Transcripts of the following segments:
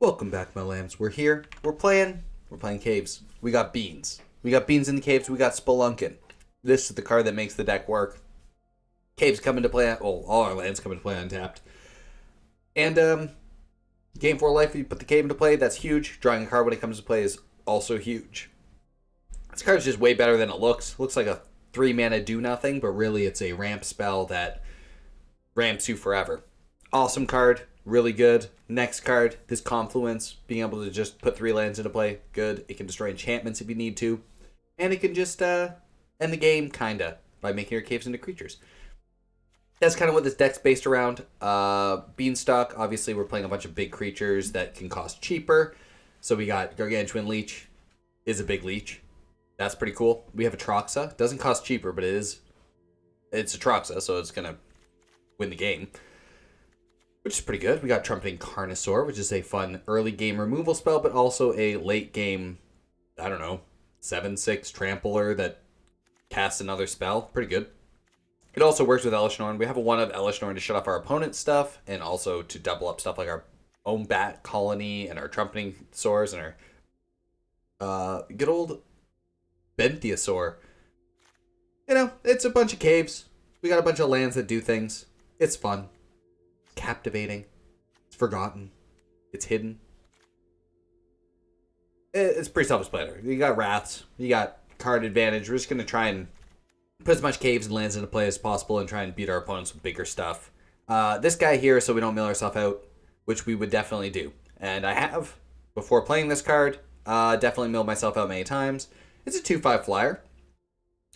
Welcome back, my lambs. We're here. We're playing caves. We got beans. We got beans in the caves. We got Spelunking. This is the card that makes the deck work. Caves come into play. Well, all our lands come into play untapped. And game 4 life, if you put the cave into play, that's huge. Drawing a card when it comes to play is also huge. This card is just way better than it looks. Looks like a 3-mana do nothing, but really it's a ramp spell that ramps you forever. Awesome card. Really good. Next card, this Confluence, being able to just put 3 lands into play. Good. It can destroy enchantments if you need to. And it can just end the game, kinda, by making your caves into creatures. That's kind of what this deck's based around. Beanstalk, obviously we're playing a bunch of big creatures that can cost cheaper. So we got Gargantuan Leech, is a big leech. That's pretty cool. We have Atraxa. Doesn't cost cheaper, but it's Atraxa, so it's going to win the game. Which is pretty good. We got Trumpeting Carnosaur, which is a fun early game removal spell, but also a late game, 7/6 trampler that casts another spell. Pretty good. It also works with Elesh Norn. We have a 1 of Elesh Norn to shut off our opponent's stuff, and also to double up stuff like our own bat colony and our Trumpeting Soars and our good old Benthisaur. It's a bunch of caves. We got a bunch of lands that do things. It's fun. Captivating. It's forgotten. It's hidden. It's pretty self-explanatory. You got Wraths. You got card advantage. We're just going to try and put as much caves and lands into play as possible and try and beat our opponents with bigger stuff. This guy here, so we don't mill ourselves out, which we would definitely do. And I have, before playing this card, definitely milled myself out many times. It's a 2/5 flyer.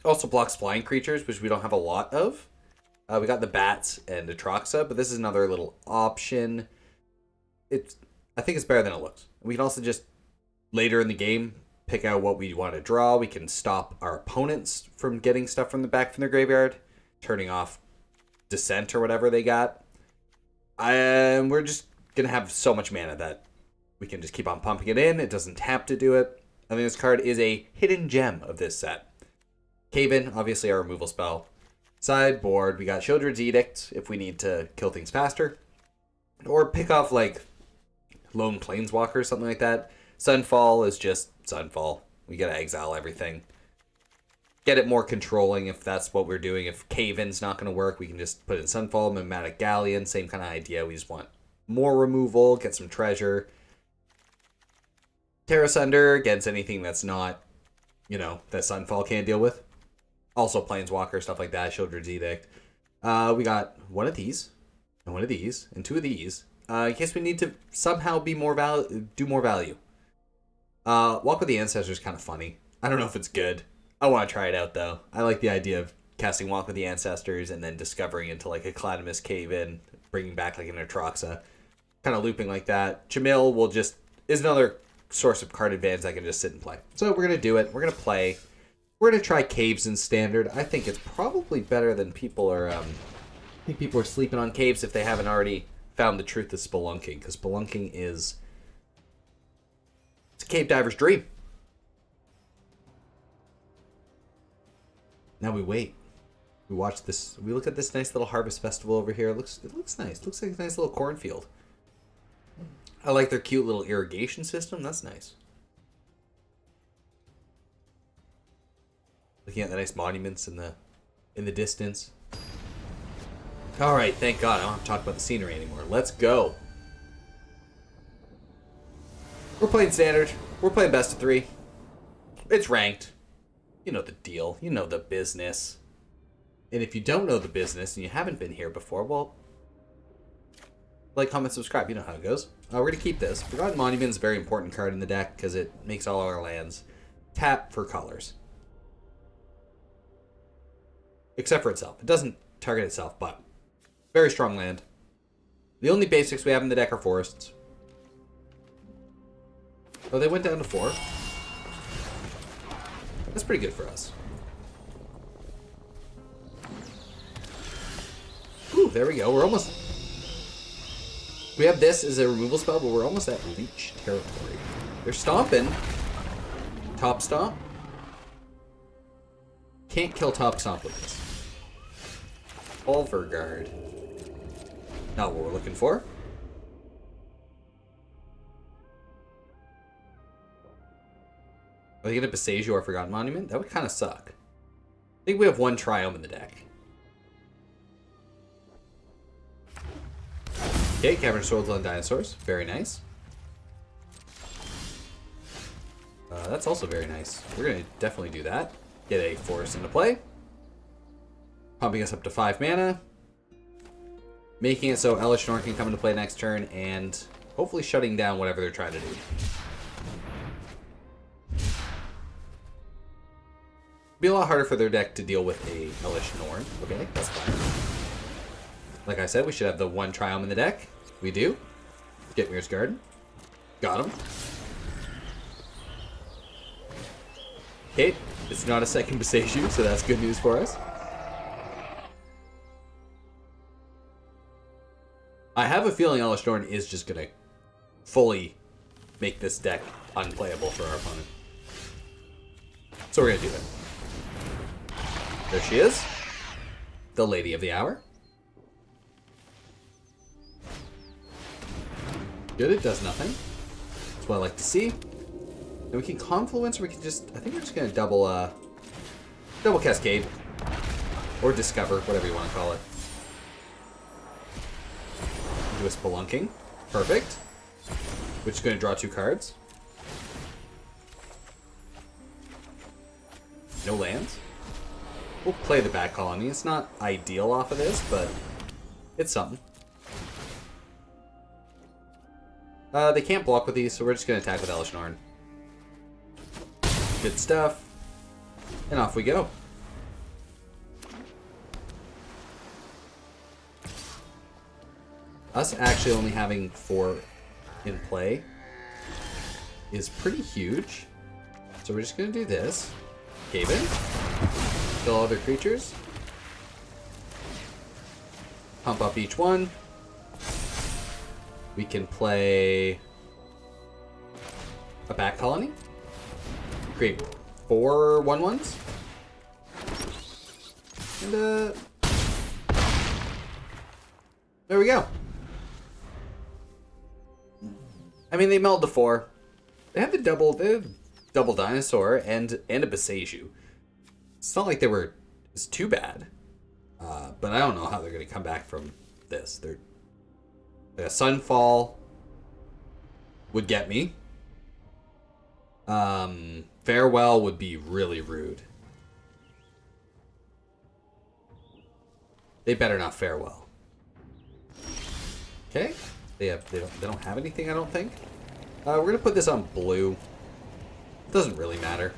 Also blocks flying creatures, which we don't have a lot of. We got the bats and Atraxa, but this is another little option. I think it's better than it looks. We can also just, later in the game, pick out what we want to draw. We can stop our opponents from getting stuff from the back from their graveyard, turning off Descent or whatever they got. And we're just going to have so much mana that we can just keep on pumping it in. It doesn't tap to do it. I think this card is a hidden gem of this set. Cave-In, obviously our removal spell. Sideboard, we got Children's Edict if we need to kill things faster. Or pick off like Lone Planeswalker or something like that. Sunfall is just Sunfall. We gotta exile everything. Get it more controlling if that's what we're doing. If Cave-In's not gonna work, we can just put in Sunfall, Mimetic Galleon, same kind of idea. We just want more removal, get some treasure. Terra Sunder against anything that's not, that Sunfall can't deal with. Also Planeswalker, stuff like that, Children's Edict. We got one of these, and one of these, and 2 of these, in case we need to somehow do more value. Walk with the Ancestors is kind of funny. I don't know if it's good. I want to try it out, though. I like the idea of casting Walk with the Ancestors and then discovering into like a Calamitous Cave-In, bringing back like an Atraxa, kind of looping like that. Jamil is another source of card advantage I can just sit and play. So we're going to do it. We're going to play. We're going to try caves in Standard. I think it's probably better than people are... I think people are sleeping on caves if they haven't already found the truth of Spelunking. Because Spelunking is... It's a cave diver's dream. Now we wait. We watch this... We look at this nice little harvest festival over here. It looks nice. It looks like a nice little cornfield. I like their cute little irrigation system. That's nice. Looking at the nice monuments in the distance. All right, thank God I don't have to talk about the scenery anymore. Let's go. We're playing Standard. We're playing best of 3. It's ranked. You know the deal. You know the business. And if you don't know the business and you haven't been here before, well, like, comment, subscribe. You know how it goes. We're going to keep this. Forgotten Monument is a very important card in the deck because it makes all our lands tap for colors. Except for itself. It doesn't target itself, but very strong land. The only basics we have in the deck are forests. Oh, they went down to 4. That's pretty good for us. Ooh, there we go. We're almost... We have this as a removal spell, but we're almost at Leech territory. They're stomping. Top Stomp. Can't kill Top Stomp with this. Overguard. Not what we're looking for. Are they going to Besaige or Forgotten Monument? That would kind of suck. I think we have one Triome in the deck. Okay, Cavernous Swordsland Dinosaurs. Very nice. That's also very nice. We're going to definitely do that. Get a Forest into play. Pumping us up to 5 mana. Making it so Elesh Norn can come into play next turn and hopefully shutting down whatever they're trying to do. Be a lot harder for their deck to deal with a Elesh Norn. Okay, that's fine. Like I said, we should have the one Triome in the deck. We do. Jetmir's Garden. Got him. Okay, it's not a second Besaige, so that's good news for us. I have a feeling Elesh Norn is just going to fully make this deck unplayable for our opponent. So we're going to do it. There she is. The Lady of the Hour. Good, it does nothing. That's what I like to see. And we can Confluence, or we can just... I think we're just going to double Cascade. Or Discover, whatever you want to call it. Do a Spelunking. Perfect. Which is going to draw 2 cards. No lands. We'll play the Bat Colony. It's not ideal off of this, but it's something. They can't block with these, so we're just going to attack with Elesh Norn. Good stuff. And off we go. Us actually only having 4 in play is pretty huge. So we're just going to do this. Cave-In. Kill other creatures. Pump up each one. We can play a Bat Colony. Create 4 1/1s. And there we go. I mean, they milled the 4. They had the double dinosaur and a Besaige. It's not like it's too bad. But I don't know how they're going to come back from this. A Sunfall would get me. Farewell would be really rude. They better not Farewell. Okay. They don't have anything, I don't think. We're gonna put this on blue. Doesn't really matter.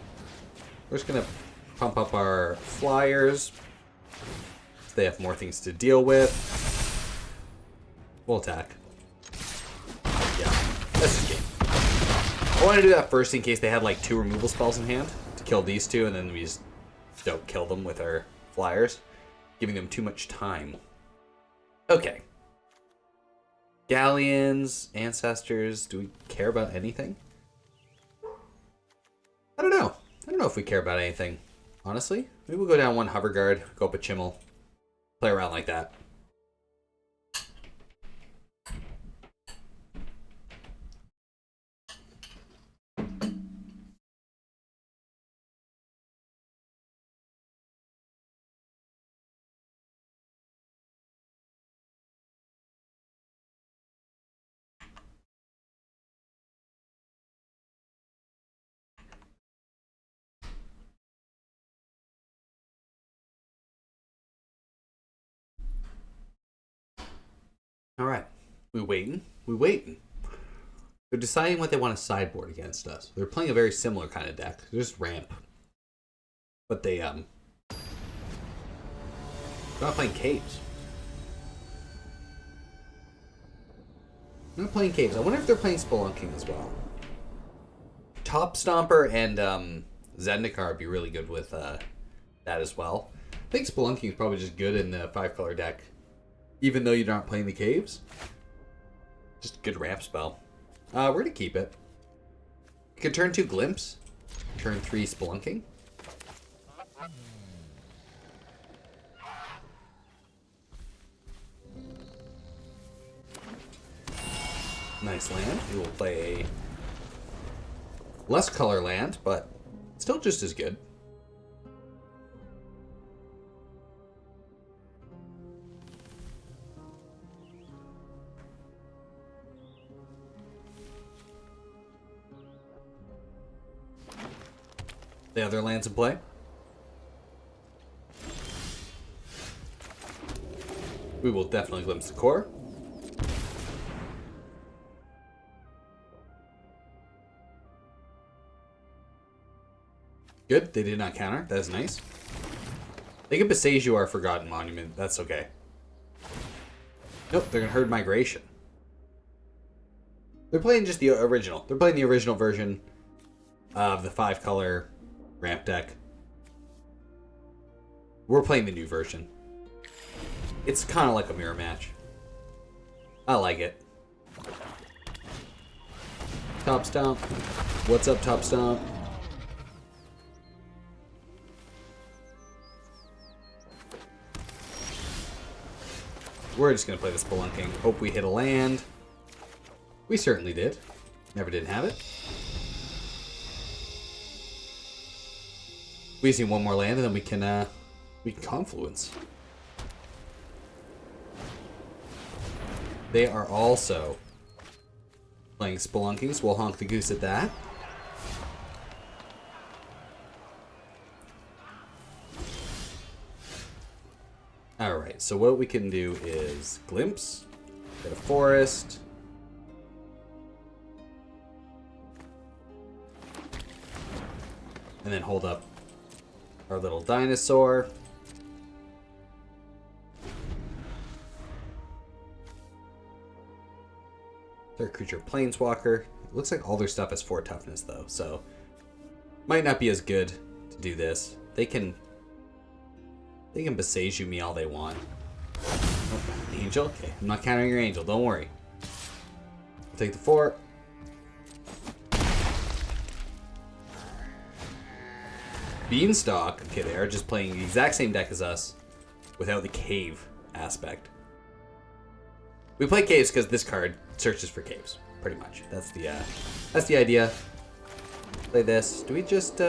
We're just gonna pump up our flyers. So they have more things to deal with. We'll attack. Yeah, that's just game. I want to do that first in case they had like 2 removal spells in hand to kill these 2, and then we just don't kill them with our flyers, giving them too much time. Okay. Galleons, Ancestors, do we care about anything? I don't know. I don't know if we care about anything, honestly. Maybe we'll go down 1 Hover Guard, go up a Chimmel, play around like that. All right, we waiting. They're deciding what they want to sideboard against us. They're playing a very similar kind of deck. They're just ramp, but they're not playing caves. They're not playing caves. I wonder if they're playing Spelunking as well. Top Stomper and Zendikar would be really good with that as well. I think Spelunking is probably just good in the 5-color deck. Even though you're not playing the caves. Just a good ramp spell. We're going to keep it. You can turn 2 Glimpse. Turn 3 Spelunking. Nice land. We will play a less color land, but Still just as good. The other lands in play. We will definitely glimpse the core. Good, they did not counter. That is nice. They can besiege you our Forgotten Monument. That's okay. Nope, they're going to herd Migration. They're playing just the original. They're playing the original version of the 5-color ramp deck. We're playing the new version. It's kind of like a mirror match. I like it. Top Stomp. What's up, Top Stomp? We're just going to play the Spelunking. Hope we hit a land. We certainly did. Never did have it. We just need one more land and then we can Confluence. They are also playing Spelunking, so we'll honk the goose at that. Alright, so what we can do is Glimpse, get a Forest, and then hold up our little dinosaur. Third creature Planeswalker. It looks like all their stuff has 4 toughness though, so might not be as good to do this. They can besiege me all they want. Oh, Angel? Okay, I'm not countering your Angel, don't worry. I'll take the 4. Beanstalk. Okay, they are just playing the exact same deck as us without the cave aspect. We play caves because this card searches for caves, pretty much. That's the idea. Play this. Do we just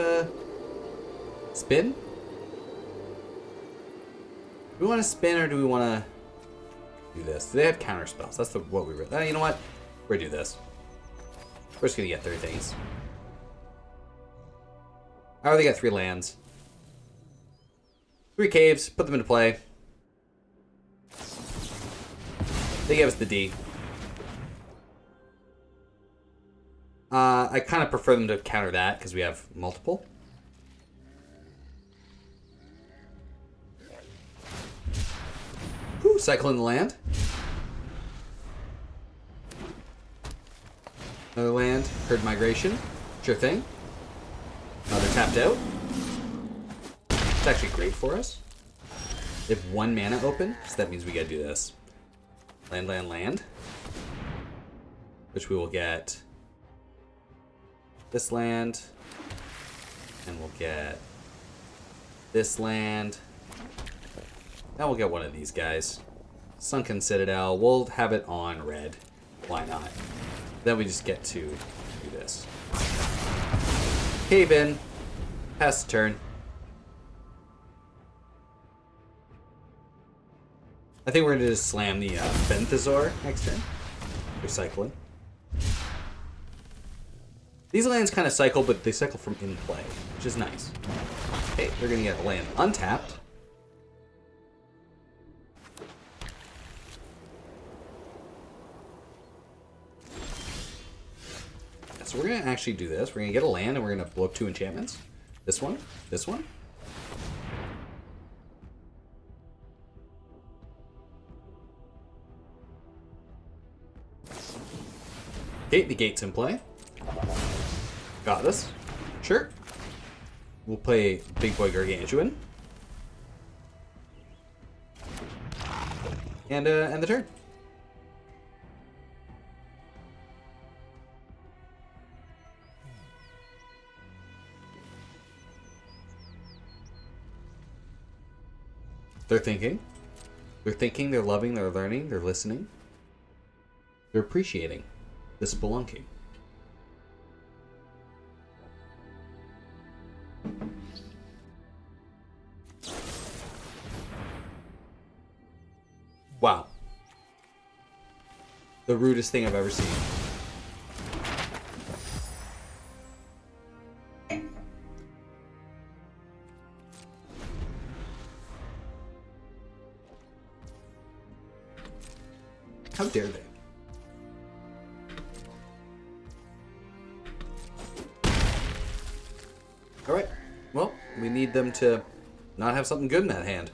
spin? Do we want to spin or do we want to do this? Do they have counter spells? That's what we really. You know what? We're gonna do this. We're just gonna get 3 things. I already got 3 lands. 3 caves. Put them into play. They gave us the D. I kind of prefer them to counter that because we have multiple. Whew, cycling the land. Another land, herd migration. Sure thing. They're tapped out. It's actually great for us. They have 1 mana open, so that means we gotta do this. Land, land, land. Which we will get this land. And we'll get this land. Now we'll get one of these guys. Sunken Citadel. We'll have it on red. Why not? Then we just get to do this. Cave-In. Pass the turn. I think we're going to just slam the Benthisaur next turn. Recycling. These lands kind of cycle, but they cycle from in play, which is nice. Okay, they're going to get a land untapped. So we're going to actually do this. We're going to get a land, and we're going to blow up 2 enchantments. This one, this one. Okay, the gate's in play. Got this. Sure. We'll play Big Boy Gargantuan. And end the turn. They're thinking. They're thinking, they're loving, they're learning, they're listening. They're appreciating the Spelunking. the rudest thing I've ever seen. How dare they? Alright. Well, we need them to not have something good in that hand.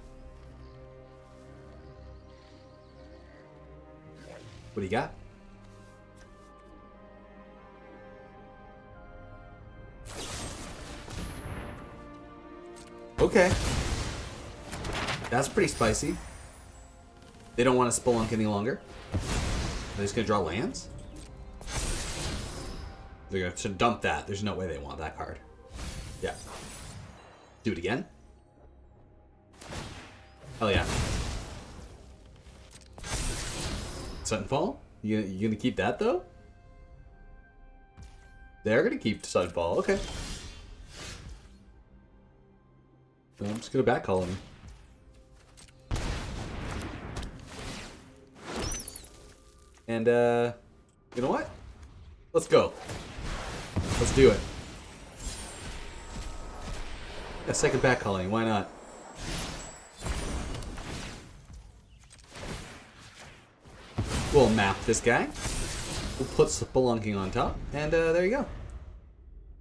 What do you got? Okay. That's pretty spicy. They don't want to Spelunk any longer. They're just going to draw lands? They're going to dump that. There's no way they want that card. Yeah. Do it again? Hell yeah. Sunfall? You gonna keep that though? They're gonna keep Sunfall. Okay. Well, I'm just gonna backcall him. And you know what? Let's go. Let's do it. A second backcalling. Why not? We'll map this guy. We'll put Spelunking on top. And there you go.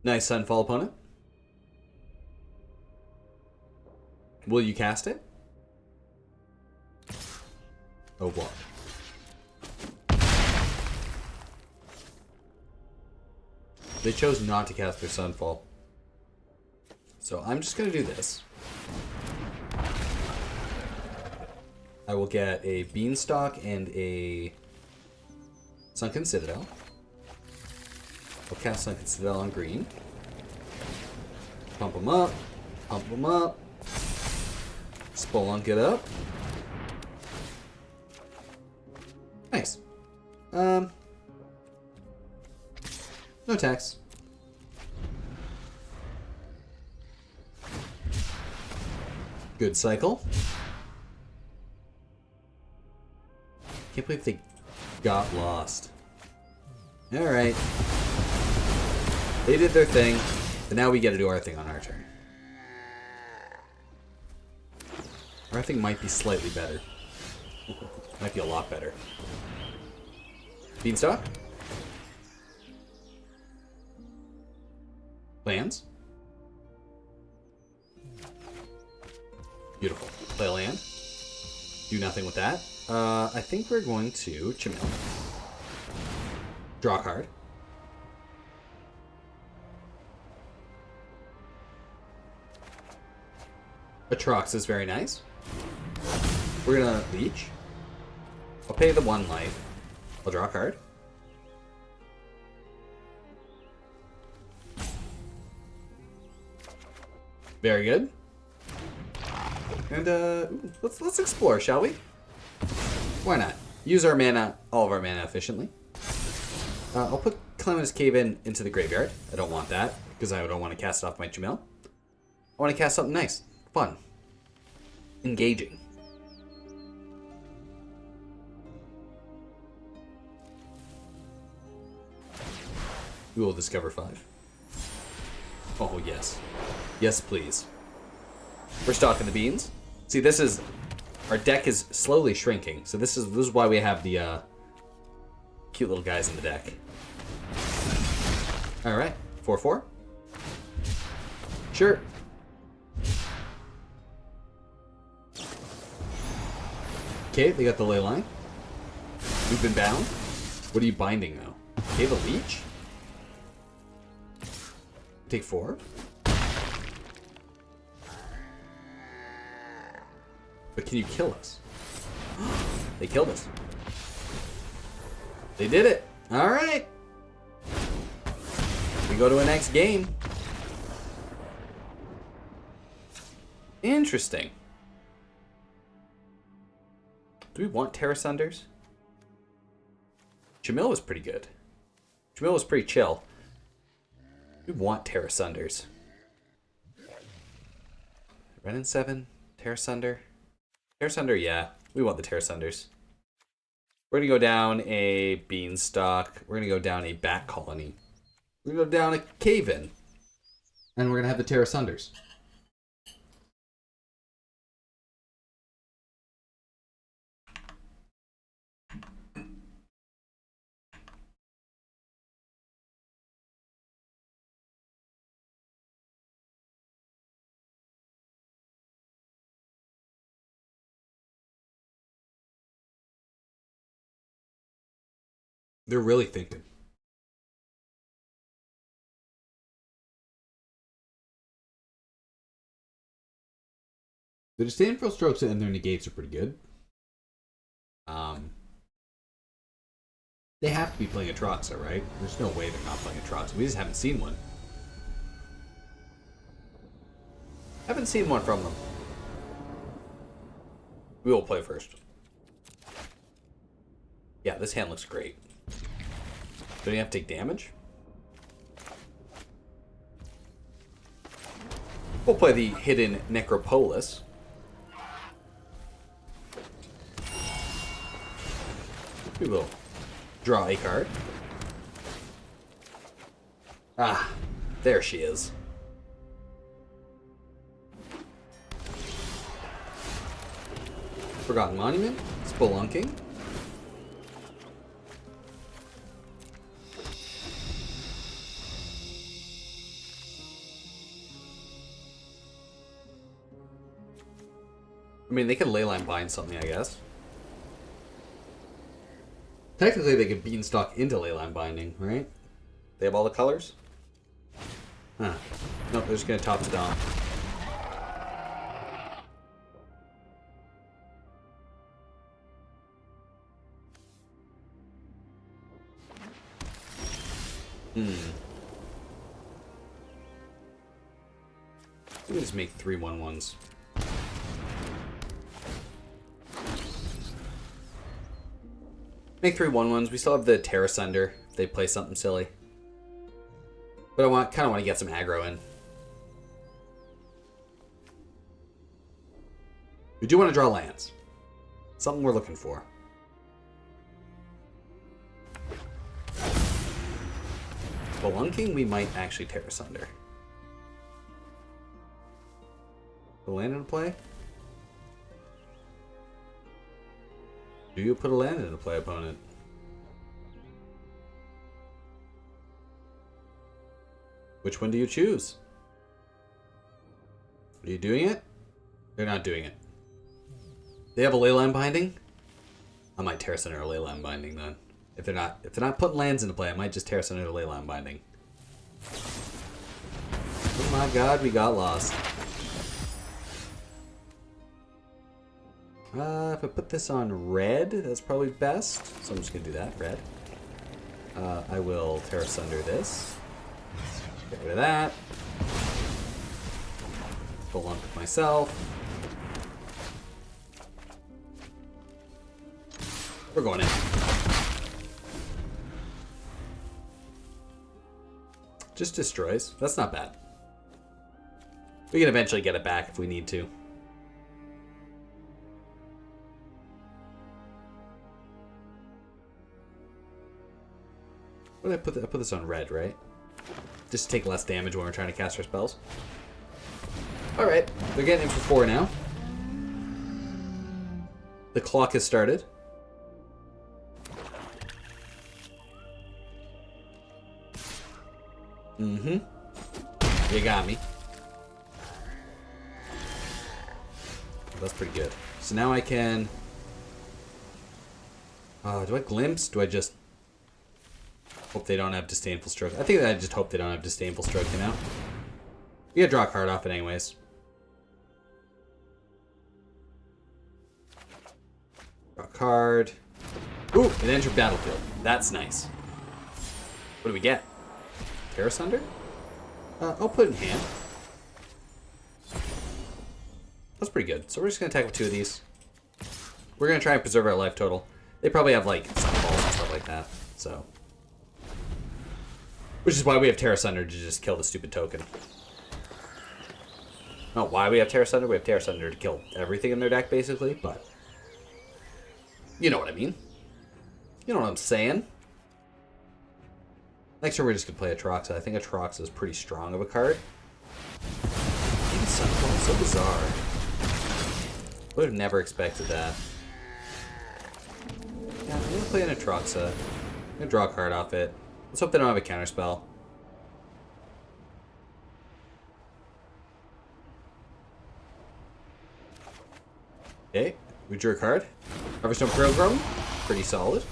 Nice Sunfall opponent. Will you cast it? Oh, block. They chose not to cast their Sunfall. So I'm just going to do this. I will get a Beanstalk and a Sunken Citadel. I'll cast Sunken Citadel on green. Pump them up. Pump them up. Spelunk it up. Nice. No tax. Good cycle. Can't believe they got lost. Alright. They did their thing, but now we get to do our thing on our turn. Our thing might be slightly better. Might be a lot better. Beanstalk? Lands? Beautiful. Play a land. Do nothing with that. I think we're going to Chimil. Draw a card. Atraxa is very nice. We're gonna Leech. I'll pay the 1 life. I'll draw a card. Very good. And let's explore, shall we? Why not? Use our mana, all of our mana efficiently. I'll put Calamitous Cave-In into the graveyard. I don't want that because I don't want to cast it off my Chimil. I want to cast something nice, fun, engaging. We will discover 5. Oh yes, yes please. We're stocking the beans. See, this is our deck is slowly shrinking. So this is why we have the cute little guys in the deck. All right, 4/4. Sure. Okay, they got the ley line. We've been bound. What are you binding though? Okay, the leech. Take 4. But can you kill us? They killed us. They did it. All right. We go to a next game. Interesting. Do we want Terra Sunders? Chimil was pretty good. Chimil was pretty chill. We want Terra Sunders. Ren and 7, Terra Sunder. Terra Sunder, yeah. We want the Terra Sunders. We're going to go down a Beanstalk. We're going to go down a Bat Colony. We're going to go down a Cave-In. And we're going to have the Terra Sunders. They're really thinking. The disdainful strokes and their negates are pretty good. They have to be playing Atraxa, right? There's no way they're not playing Atraxa. We just haven't seen one. Haven't seen one from them. We will play first. Yeah, this hand looks great. Do you have to take damage? We'll play the Hidden Necropolis. We will draw a card. Ah, there she is. Forgotten Monument, Spelunking. I mean, they could Leyline Bind something, I guess. Technically, they could Beanstalk into Leyline Binding, right? They have all the colors? Huh. Nope, they're just going to top it down. Let me just make 3 1/1s. Make 3 1/1s. We still have the Terra Sunder if they play something silly. But I kind of want to get some aggro in. We do want to draw lands. Something we're looking for. Spelunking, we might actually Terra Sunder. The land into play? Do you put a land into play, opponent? Which one do you choose? Are you doing it? They're not doing it. They have a Leyline Binding? I might Terra Sunder a Leyline Binding then. If they're not putting lands into play, I might just Terra Sunder a Leyline Binding. Oh my god, we got lost. If I put this on red, that's probably best. So I'm just going to do that, red. I will Terra Sunder this. Get rid of that. Spelunk with myself. We're going in. Just destroys. That's not bad. We can eventually get it back if we need to. What did I put? I put this on red, right? Just to take less damage when we're trying to cast our spells. Alright, they're getting in for 4 now. The clock has started. You got me. That's pretty good. So now I can... do I glimpse? Do I just... hope they don't have Disdainful Stroke? I think that I just hope they don't have Disdainful Stroke, you know? You gotta draw a card off it anyways. Draw a card. Ooh, it entered battlefield. That's nice. What do we get? Terra Sunder? I'll put it in hand. That's pretty good. So we're just going to attack with 2 of these. We're going to try and preserve our life total. They probably have, like, Sunballs and stuff like that. So. Which is why we have Terra Sunder, to just kill the stupid token. Not why we have Terra Sunder. We have Terra Sunder to kill everything in their deck, basically. But you know what I mean. You know what I'm saying? Next turn we're just going to play Atraxa. I think Atraxa is pretty strong of a card. Even Sunfall, so bizarre. Would have never expected that. Yeah, I'm going to play an Atraxa. I'm going to draw a card off it. Let's hope they don't have a counterspell. Okay, we drew a card. Hoverstone Pilgrim, pretty solid.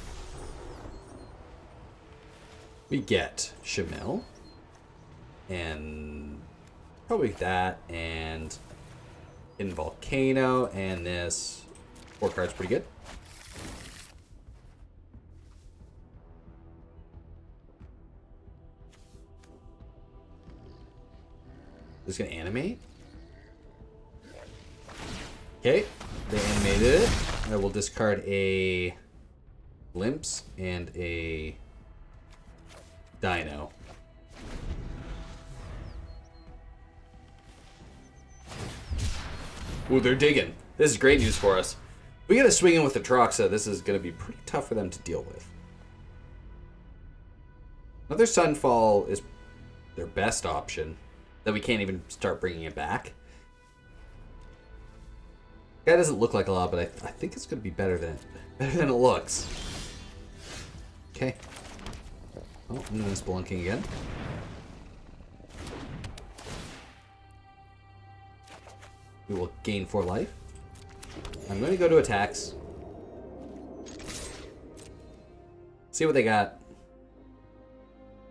We get Shamil. And probably that, and Hidden Volcano, and this 4 cards pretty good. Just gonna animate. Okay, they animated it. I will discard a Glimpse and a Dino. Ooh, they're digging. This is great news for us. If we get a swing in with Atraxa, this is going to be pretty tough for them to deal with. Another Sunfall is their best option. That we can't even start bringing it back. Guy doesn't look like a lot, but I think it's going to be better than it looks. Okay. Oh, I'm doing Spelunking again. We will gain 4 life. I'm going to go to attacks. See what they got.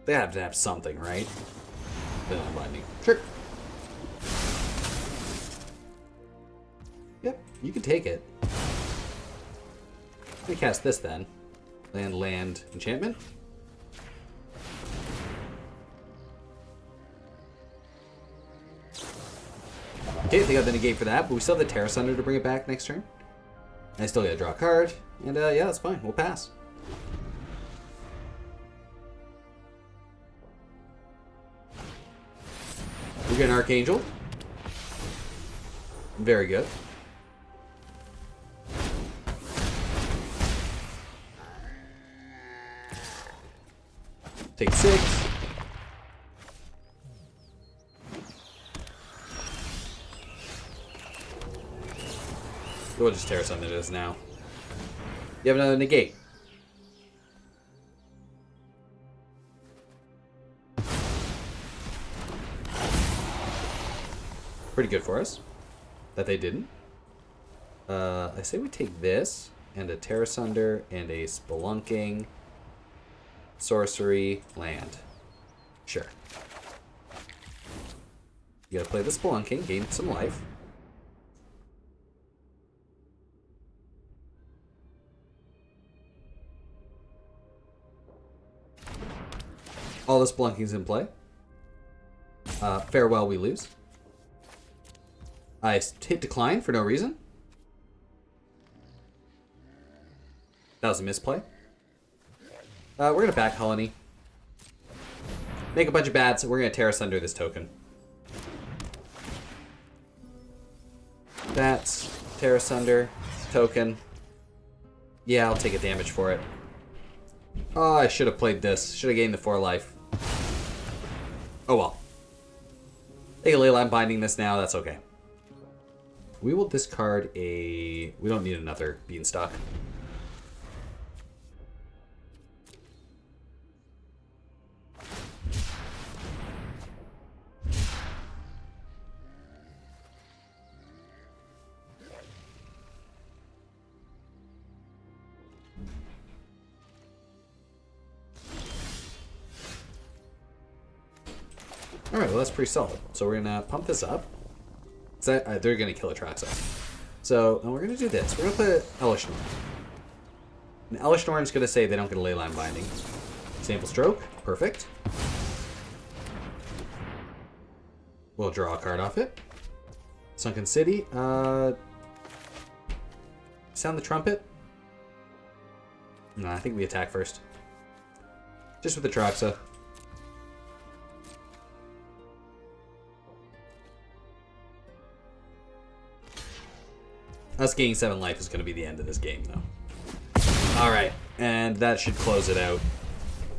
They have to have something, right? Then I'm lightning. Sure. Yep, you can take it. Let me cast this then. Land, enchantment. Okay, they got the negate for that, but we still have the Terra Sunder to bring it back next turn. I still gotta draw a card, and yeah, that's fine. We'll pass. We get an Archangel. Very good. Take 6. We'll just Terra Sunder this now. You have another negate. Pretty good for us. That they didn't. I say we take this, and a Terra Sunder, and a Spelunking, sorcery, land. Sure. You gotta play the Spelunking, gain some life. All the Spelunking's in play. Farewell, we lose. I hit decline for no reason. That was a misplay. We're going to back Colony. Make a bunch of bats. We're going to Terra Sunder this token. Bats. Terra Sunder. Token. Yeah, I'll take a damage for it. Oh, I should have played this. Should have gained the 4 life. Oh well. Take a Leyline Binding this now. That's okay. We will discard a... We don't need another Beanstalk. Alright, well that's pretty solid. So we're going to pump this up. They're going to kill Atraxa. So we're going to do this. We're going to play Elesh Norn. And Elesh Norn's going to say they don't get a Leyline Binding. Sample Stroke. Perfect. We'll draw a card off it. Sunken City. Sound the Trumpet. No, I think we attack first. Just with Atraxa. Us gaining 7 life is going to be the end of this game, though. Alright, And that should close it out.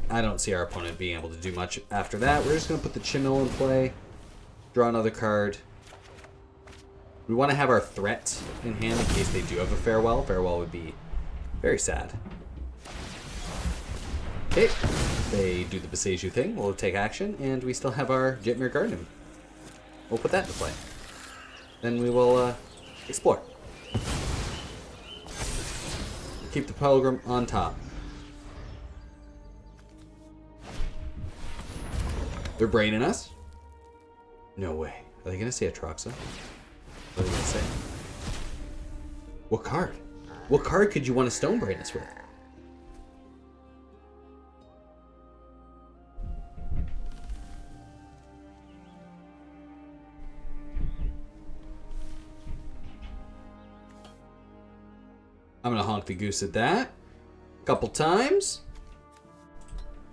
I don't see our opponent being able to do much after that. We're just going to put the Chimil in play. Draw another card. We want to have our threat in hand in case they do have a Farewell. Farewell would be very sad. Okay, they do the Besaiju thing. We'll take action, and we still have our Jetmir Garden. We'll put that into play. Then we will explore. Keep the Pilgrim on top. They're braining us? No way. Are they going to say Atraxa? What are they going to say? What card? What card could you want to Stone Brain us with? I'm going to honk the goose at that. A couple times.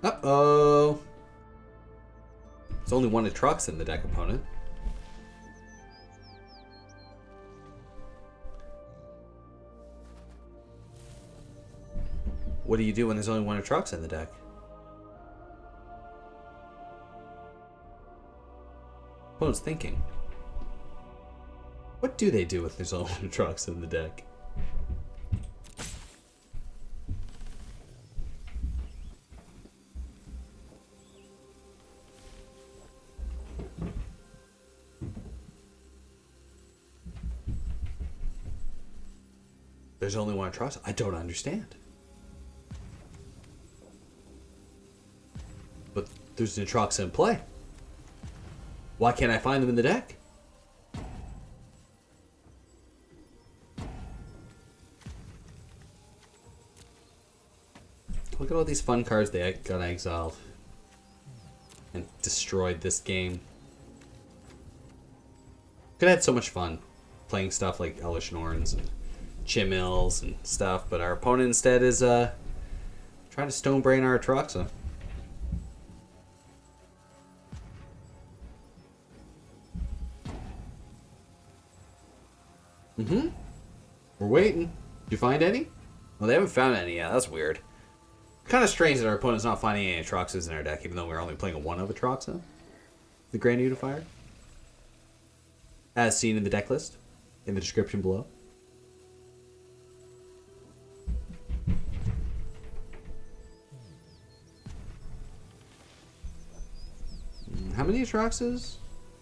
Uh-oh. There's only one Atraxa in the deck, opponent. What do you do when there's only one Atraxa in the deck? Opponent's thinking. What do they do if there's only one Atraxa in the deck? There's only one Atraxa. I don't understand. But there's an Atraxa in play. Why can't I find them in the deck? Look at all these fun cards they got exiled and destroyed this game. Could have had so much fun playing stuff like Elesh Norns and Chimils and stuff, but our opponent instead is trying to Stone Brain our Atraxa. We're waiting. Did you find any? Well, they haven't found any yet. That's weird. Kind of strange that our opponent's not finding any Atraxas in our deck, even though we're only playing a one of Atraxa. The Grand Unifier. As seen in the deck list, in the description below. How many Atraxas,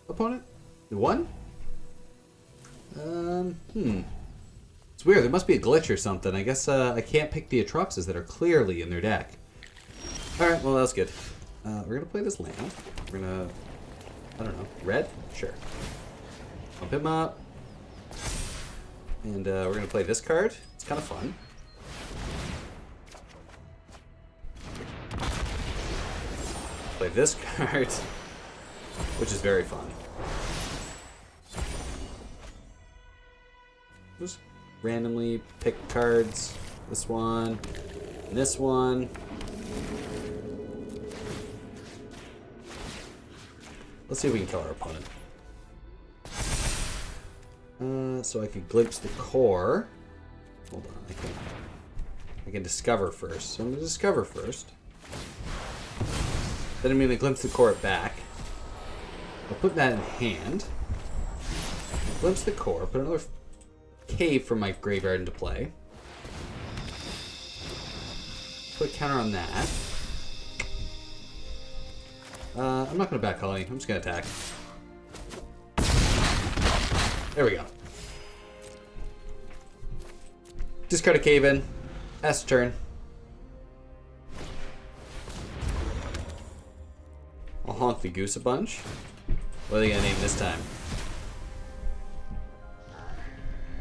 opponent? One? It's weird. There must be a glitch or something. I guess I can't pick the Atraxas that are clearly in their deck. Alright, well, that's good. We're going to play this land. We're going to, I don't know, red? Sure. Pump him up. And we're going to play this card. It's kind of fun. Play this card, which is very fun. Just randomly pick cards. This one, and this one. Let's see if we can kill our opponent. So I can glimpse the core. Hold on, I can discover first. So I'm gonna discover first. Then I'm gonna glimpse the core back. I'll put that in hand. Glimpse the core. Put another cave from my graveyard into play. Put a counter on that. I'm not going to back colony. I'm just going to attack. There we go. Discard a Cave-In. S turn. I'll honk the goose a bunch. What are they going to name this time?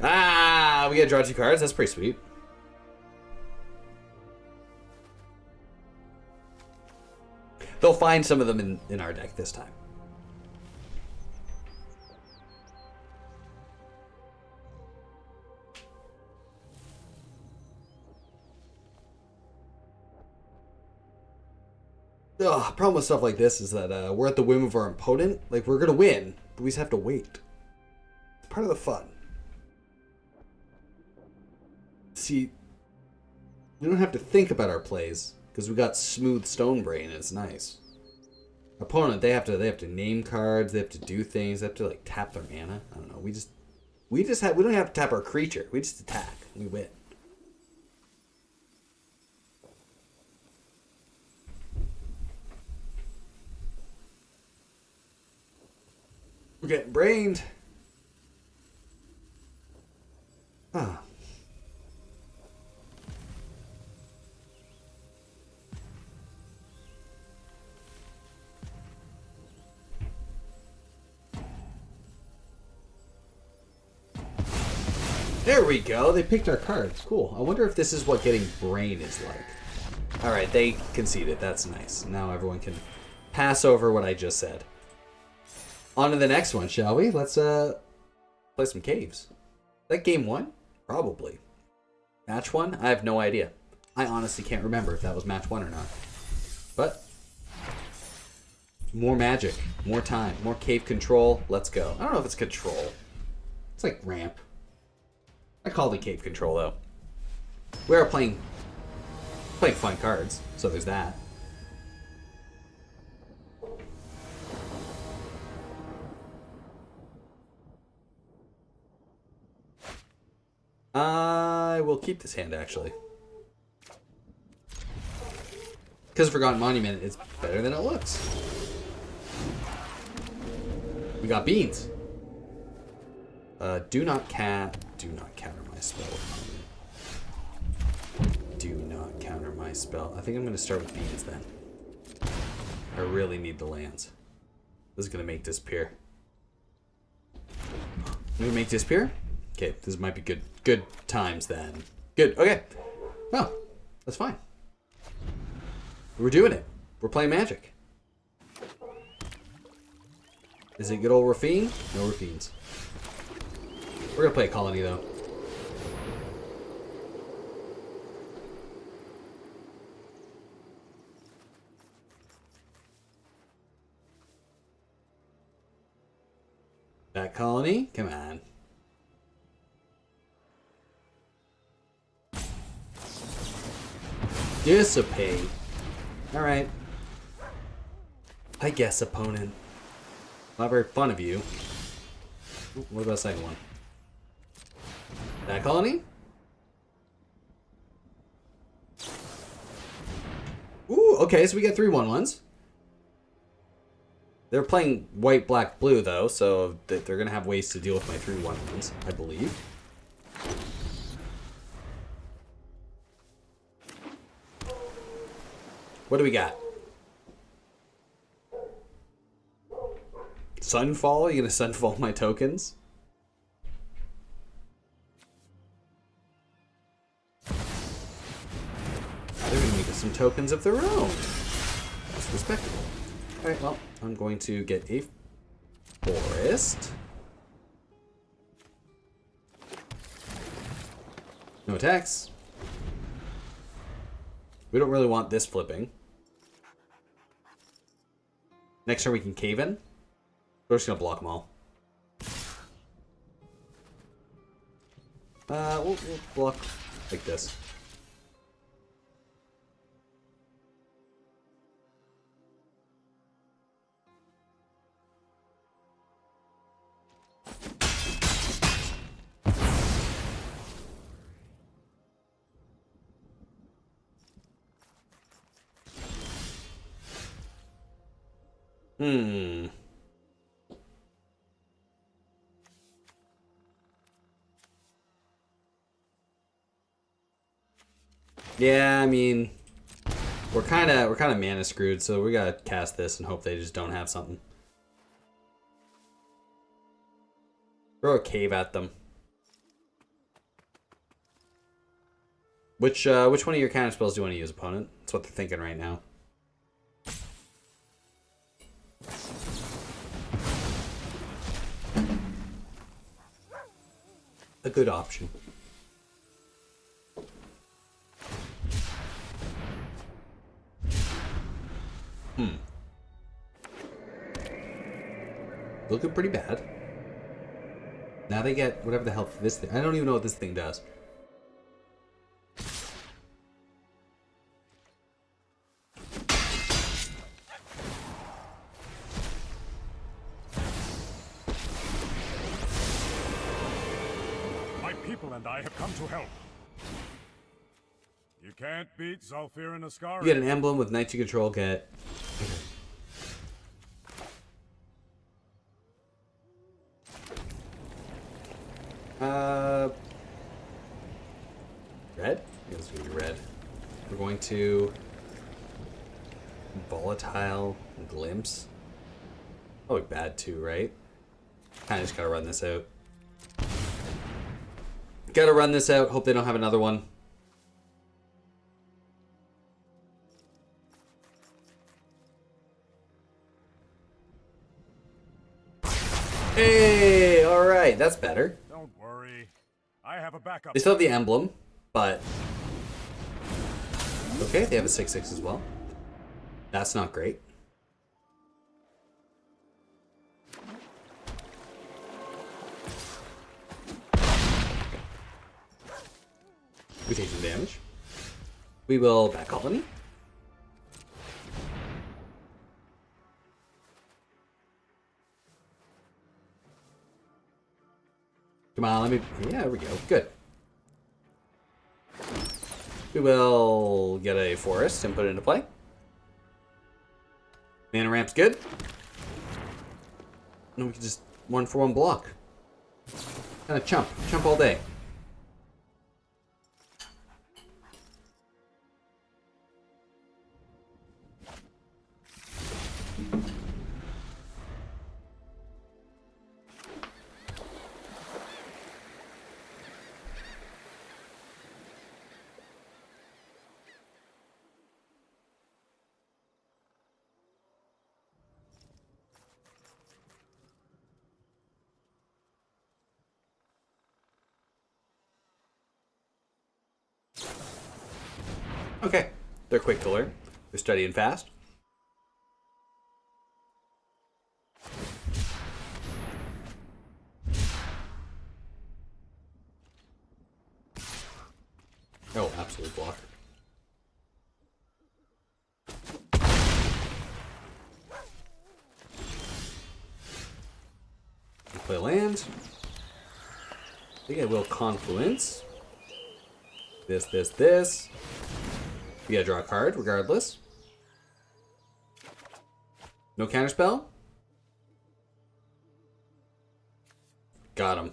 Ah, we gotta draw 2 cards. That's pretty sweet. They'll find some of them in our deck this time. Ugh, problem with stuff like this is that we're at the whim of our opponent. Like, we're gonna win, but we just have to wait. It's part of the fun. See, We don't have to think about our plays because we got smooth stone brain and it's nice. Opponent, they have to name cards, they have to do things, they have to like tap their mana. I don't know. We don't have to tap our creature. We just attack. We win. We're getting brained. Ah. There we go. They picked our cards. Cool. I wonder if this is what getting brain is like. All right, they conceded. That's nice. Now everyone can pass over what I just said. On to the next one, shall we? Let's play some caves. Is that game 1? Probably. Match 1? I have no idea. I honestly can't remember if that was match 1 or not. But more magic, more time, more cave control. Let's go. I don't know if it's control. It's like ramp. I call it cave control though. We are playing fun cards, so there's that. I will keep this hand actually. Because Forgotten Monument is better than it looks. We got beans. Do not counter my spell. Do not counter my spell. I think I'm going to start with beans then. I really need the lands. This is going to make disappear. Maybe make disappear? Okay, this might be good times then. Good, okay. Well, that's fine. We're doing it. We're playing Magic. Is it good old Rafine? No Rafines. We're gonna play a colony though. That colony? Come on. Dissipate. Alright. I guess, opponent. Not very fun of you. Ooh, what about the second one? That colony? Ooh, okay, so we got 3 1/1s. They're playing white, black, blue, though, so they're going to have ways to deal with my 3 1/1s, I believe. What do we got? Sunfall? You gonna sunfall my tokens? They're gonna make us some tokens of their own. That's respectable. Alright, well, I'm going to get a forest. No attacks. We don't really want this flipping. Next turn we can cave in. We're just gonna block them all. We'll block like this. Yeah, I mean, we're kind of mana screwed, so we gotta cast this and hope they just don't have something. Throw a cave at them. Which one of your counter spells do you want to use, opponent? That's what they're thinking right now. A good option. Looking pretty bad. Now they get whatever the hell this thing. I don't even know what this thing does. people and I have come to help. You can't beat Zhalfir and Ascari. You get an emblem with knights you control, get... Red? I guess it's gonna be red. We're going to... Volatile Glimpse. Oh, bad too, right? Kinda just gotta run this out. Gotta run this out. Hope they don't have another one. Hey, alright, that's better. Don't worry. I have a backup. They still have the emblem, but... Okay, they have a 6/6 as well. That's not great. We take some damage. We will back colony. Come on, let me... Yeah, there we go. Good. We will get a forest and put it into play. Mana ramp's good. And we can just 1-for-1 block. Kind of chump. Chump all day. Okay, they're quick to learn. They're studying fast. Oh, absolute block. We play land. I think I will Confluence. This. We gotta draw a card, regardless. No counterspell? Got him.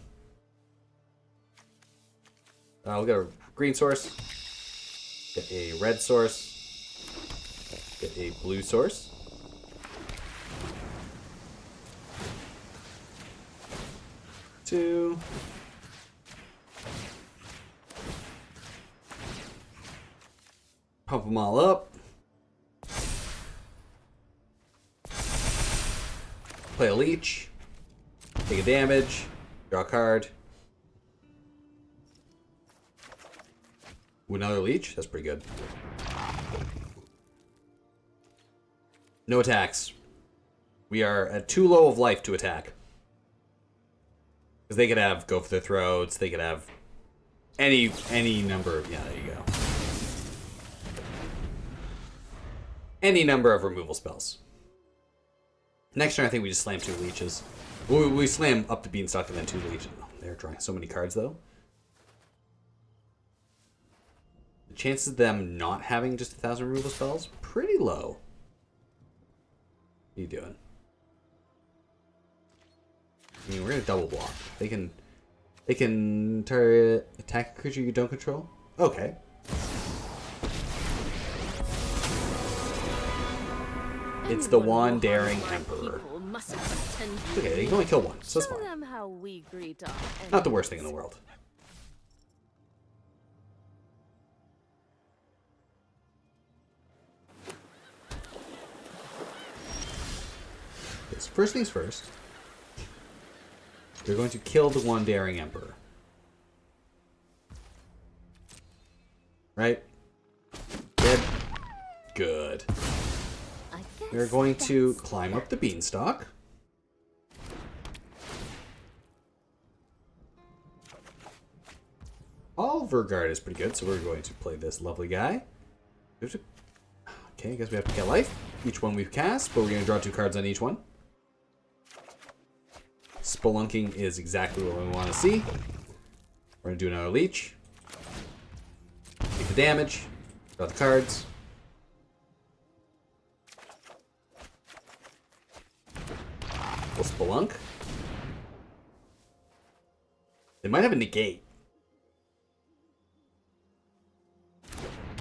We'll get a green source. Get a red source. Get a blue source. Two. Pump them all up. Play a leech. Take a damage. Draw a card. Ooh, another leech? That's pretty good. No attacks. We are at too low of life to attack. Because they could have go for their throats. They could have any number of... Yeah, there you go. Any number of removal spells. Next turn, I think we just slam 2 leeches. We slam up the Beanstalk and then 2 leeches. Oh, they're drawing so many cards, though. The chances of them not having just 1,000 removal spells, pretty low. What are you doing? I mean, we're gonna double block. They can target attack a creature you don't control. Okay. It's the Wandering Emperor. Okay, they can only kill one, so that's fine. Not the worst thing in the world. Okay, so first things first. They're going to kill the Wandering Emperor. Right? Dead. Good. We're going to climb up the Beanstalk. Oliver Guard is pretty good, so we're going to play this lovely guy. Okay, I guess we have to get life. Each one we've cast, but we're going to draw 2 cards on each one. Spelunking is exactly what we want to see. We're gonna do another leech. Take the damage. Draw the cards. We'll Spelunk. They might have a negate.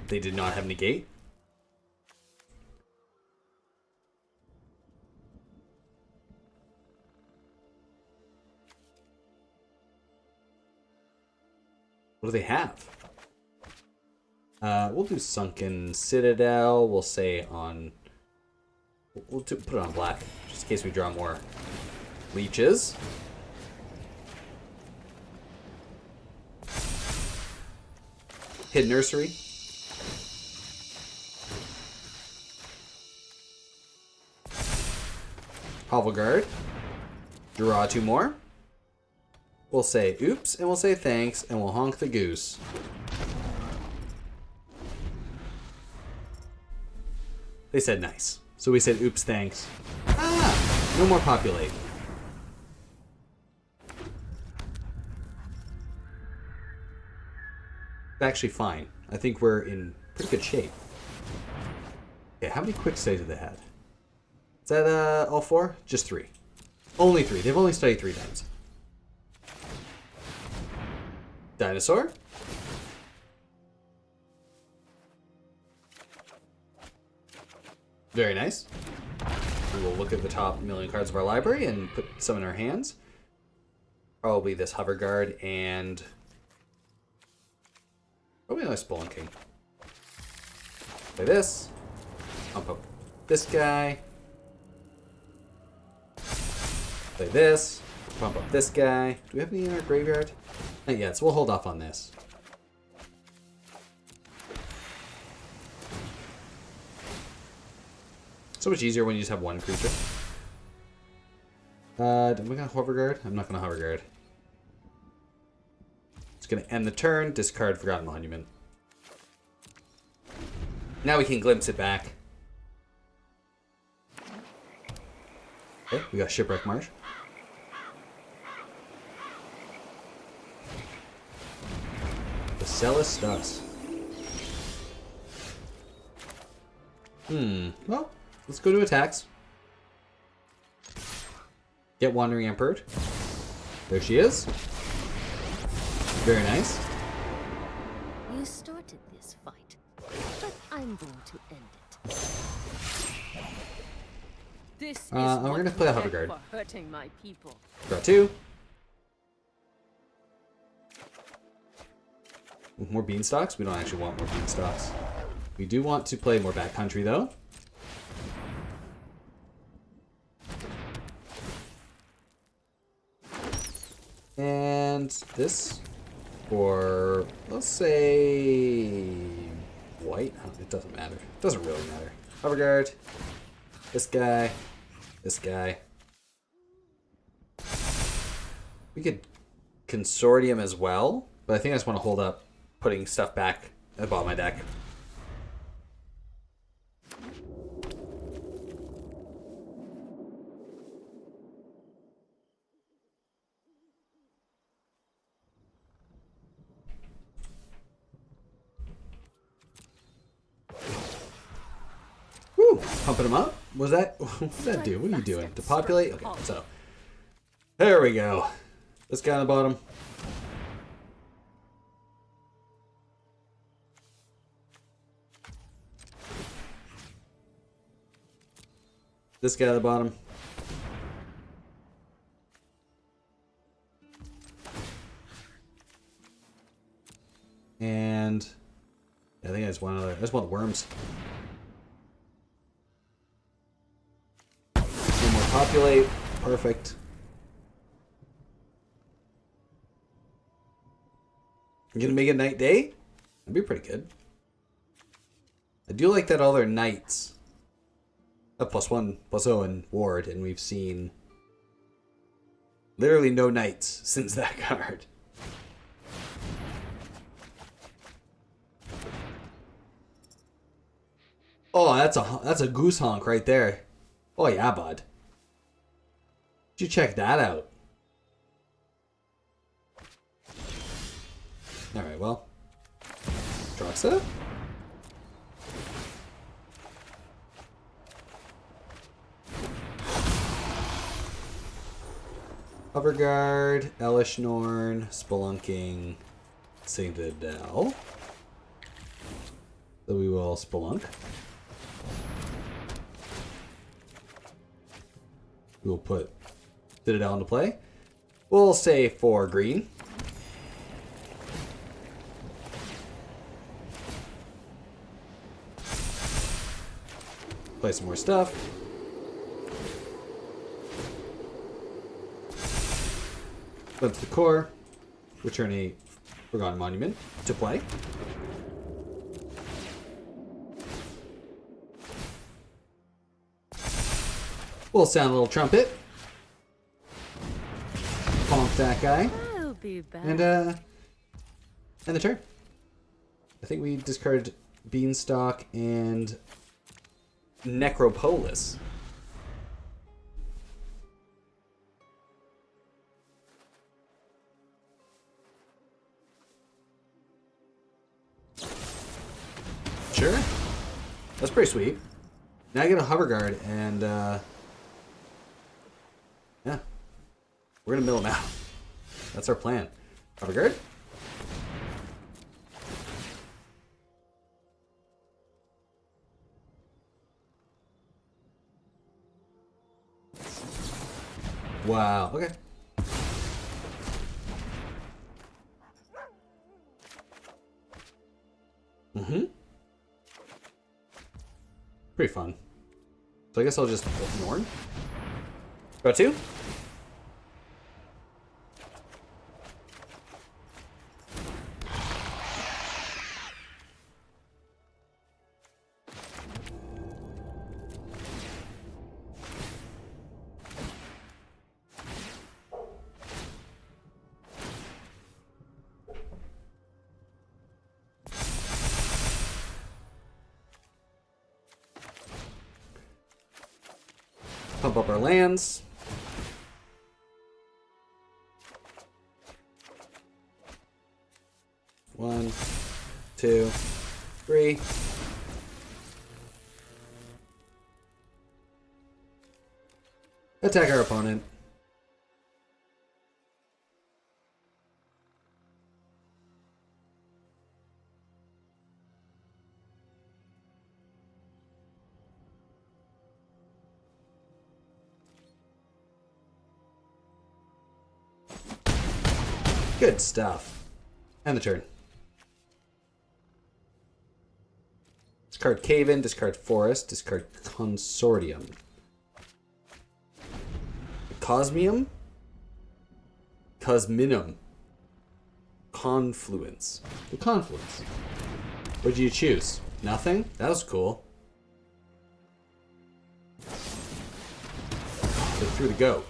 They did not have negate. What do they have? We'll do Sunken Citadel. We'll say on... put it on black, just in case we draw more leeches. Hidden Nursery. Guard. Draw 2 more. We'll say oops, and we'll say thanks, and we'll honk the goose. They said nice. So we said oops, thanks. Ah! No more populate. It's actually fine. I think we're in pretty good shape. Okay, how many quick saves have they had? Is that all 4? Just 3. Only 3. They've only studied 3 times. Dinosaur. Very nice. We will look at the top million cards of our library and put some in our hands. Probably this Hover Guard and probably another Spelunking. Play this. Pump up this guy. Play this. Pump up this guy. Do we have any in our graveyard? Not yet, so we'll hold off on this. So much easier when you just have one creature. Am I gonna Hover Guard? I'm not gonna Hover Guard. It's gonna end the turn, discard Forgotten Monument. Now we can glimpse it back. Okay, we got Shipwreck Marsh. The Celestus. Well, let's go to attacks. Get Wandering Emperor. There she is. Very nice. You started this fight, but I'm going to end it. This is we're gonna play a Hover Guard. for hurting my people. Draw 2. More Beanstalks? We don't actually want more Beanstalks. We do want to play more Backcountry, though. And this for, let's say, white? It doesn't matter. It doesn't really matter. Hover Guard. This guy. This guy. We could Consortium as well, but I think I just want to hold up putting stuff back at the bottom of my deck. Woo! Pumping them up? What does that do? What are you doing? To populate? Okay, so there we go. This guy on the bottom. This guy at the bottom. And I think I just want another. I just want worms. One more populate. Perfect. I'm gonna make it night day? That'd be pretty good. I do like that all their knights a +1/+0 in ward, and we've seen literally no knights since that card. Oh, that's a goose honk right there. Oh yeah, bud. You check that out. Alright, well. Atraxa? Hoverguard, Elesh, Norn, Spelunking, Citadel. So we will Spelunk. We will put Citadel into play. We'll say 4 green. Play some more stuff. Flip to the core. Return a Forgotten Monument to play. We'll sound a little trumpet. Bonk that guy. I'll be back. And the turn. I think we discard Beanstalk and Necropolis. Sure. That's pretty sweet. Now I get a Hover Guard and yeah. We're gonna mill him out. That's our plan. Hover Guard. Wow, okay. Mm-hmm. Pretty fun. So I guess I'll just Norn. Draw 2. Pump up our lands. One, 2, 3. Attack our opponent. Good stuff. And the turn. Discard Cave-In, discard Forest, discard Consortium. Cosmium? Cosminum. Confluence. The Confluence. What did you choose? Nothing? That was cool. They threw the goat.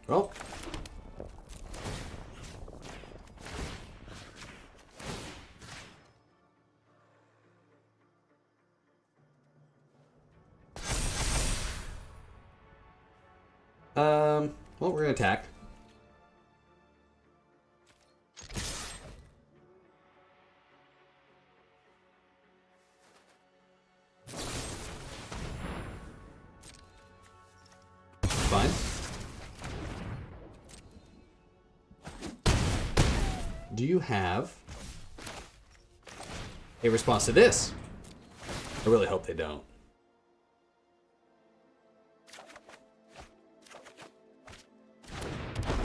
Well. Well, we're gonna attack. Fine. Do you have a response to this? I really hope they don't.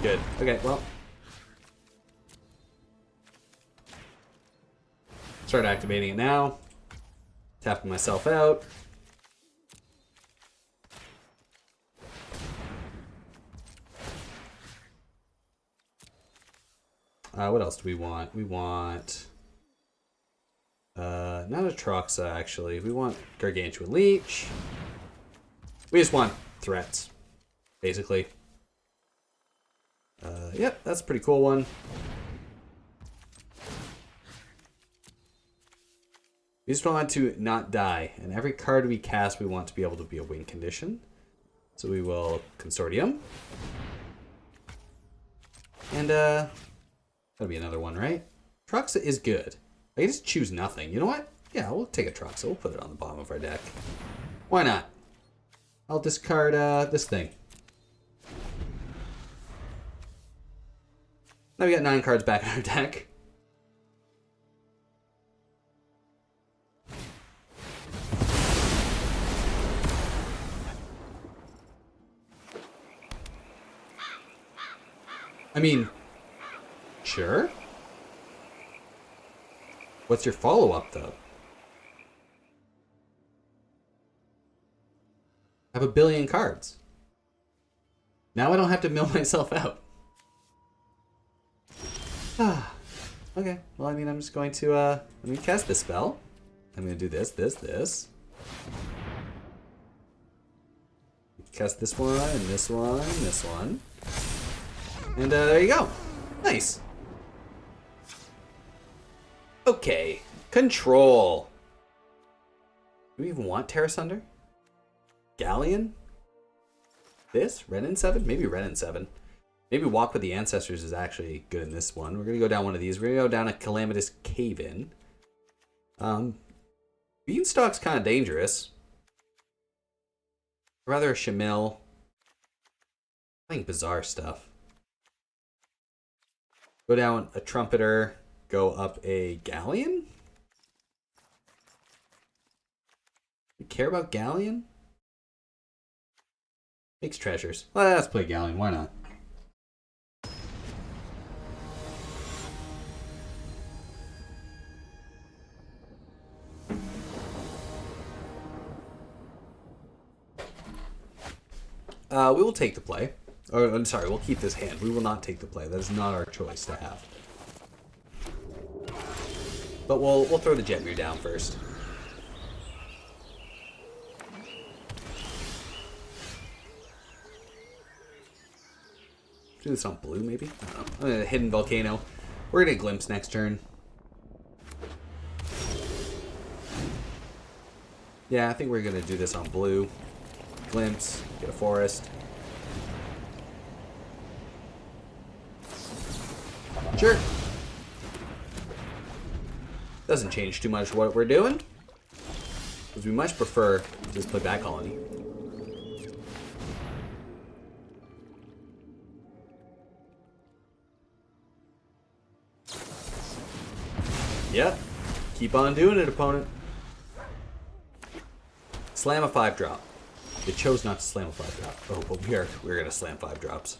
Good. Okay, well. Start activating it now. Tapping myself out. What else do we want? We want... not Atraxa, actually. We want Gargantuan Leech. We just want threats, basically. Yep, that's a pretty cool one. We just want to not die. And every card we cast, we want to be able to be a win condition. So we will Consortium. And, that'll be another one, right? Atraxa is good. I can just choose nothing. You know what? Yeah, we'll take Atraxa. We'll put it on the bottom of our deck. Why not? I'll discard, this thing. Now we got 9 cards back in our deck. I mean, sure. What's your follow-up, though? I have a billion cards. Now I don't have to mill myself out. Okay. Well, I mean, I'm just going to, let me cast this spell. I'm going to do this. Cast this one, and this one, and this one. And, there you go. Nice. Okay. Control. Do we even want Terra Sunder? Galleon? This? Red and 7? Maybe Red and 7. Maybe Walk with the Ancestors is actually good in this one. We're going to go down one of these. We're going to go down a Calamitous Cave-In. Beanstalk's kind of dangerous. Rather a Shamil. Playing bizarre stuff. Go down a Trumpeter. Go up a Galleon? You care about Galleon? Makes treasures. Well, let's play Galleon. Why not? We will take the play. Or, I'm sorry, we'll keep this hand. We will not take the play. That is not our choice to have. But we'll throw the Jetmir down first. Do this on blue, maybe? I don't know. Hidden Volcano. We're gonna Glimpse next turn. Yeah, I think we're gonna do this on blue. Glimpse, get a forest. Sure. Doesn't change too much what we're doing. Because we much prefer to just play Bat Colony. Yep. Keep on doing it, opponent. Slam a 5-drop. They chose not to slam a 5-drop. Oh, but we're gonna slam 5 drops.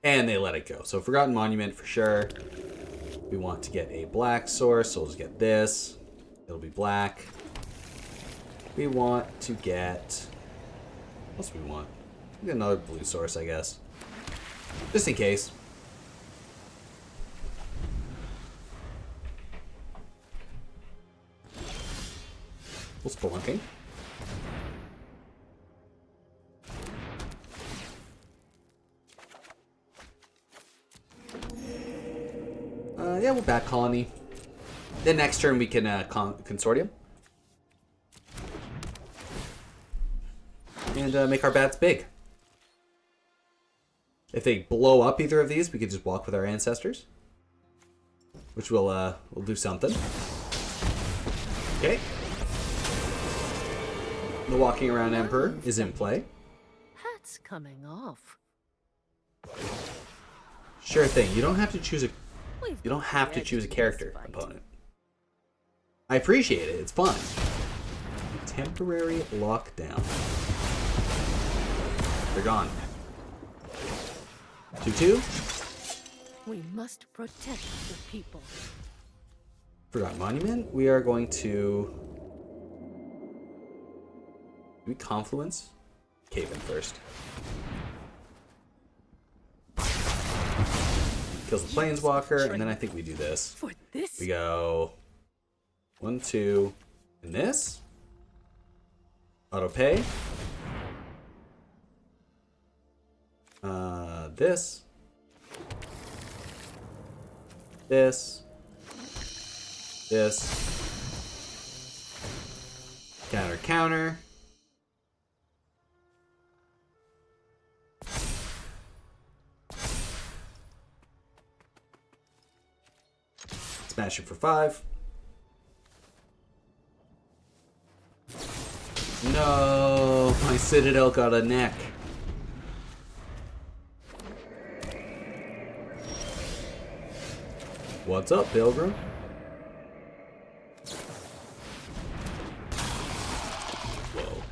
And they let it go. So Forgotten Monument for sure. We want to get a black source, so we'll just get this. It'll be black. We want to get... What else do we want? We get another blue source, I guess. Just in case. We'll Spelunking. Yeah, we'll Bat Colony. Then next turn we can Consortium. And make our bats big. If they blow up either of these, we could just walk with our ancestors. Which we'll do something. Okay. The Walking Around Emperor is in play. Hat's coming off. Sure thing. You don't have to choose a We've You don't have to choose a this character, fight. opponent. I appreciate it. It's fun. Temporary lockdown. They're gone. 2/2. We must protect the people. Forgotten Monument. We are going to... Do we Confluence? Cave-In first. Kills the Planeswalker, and then I think we do this. For this We go 1, 2, and this. Auto pay. This. This. This. Counter, counter. Smash it for 5. No, my Citadel got a neck. What's up, Pilgrim? Whoa.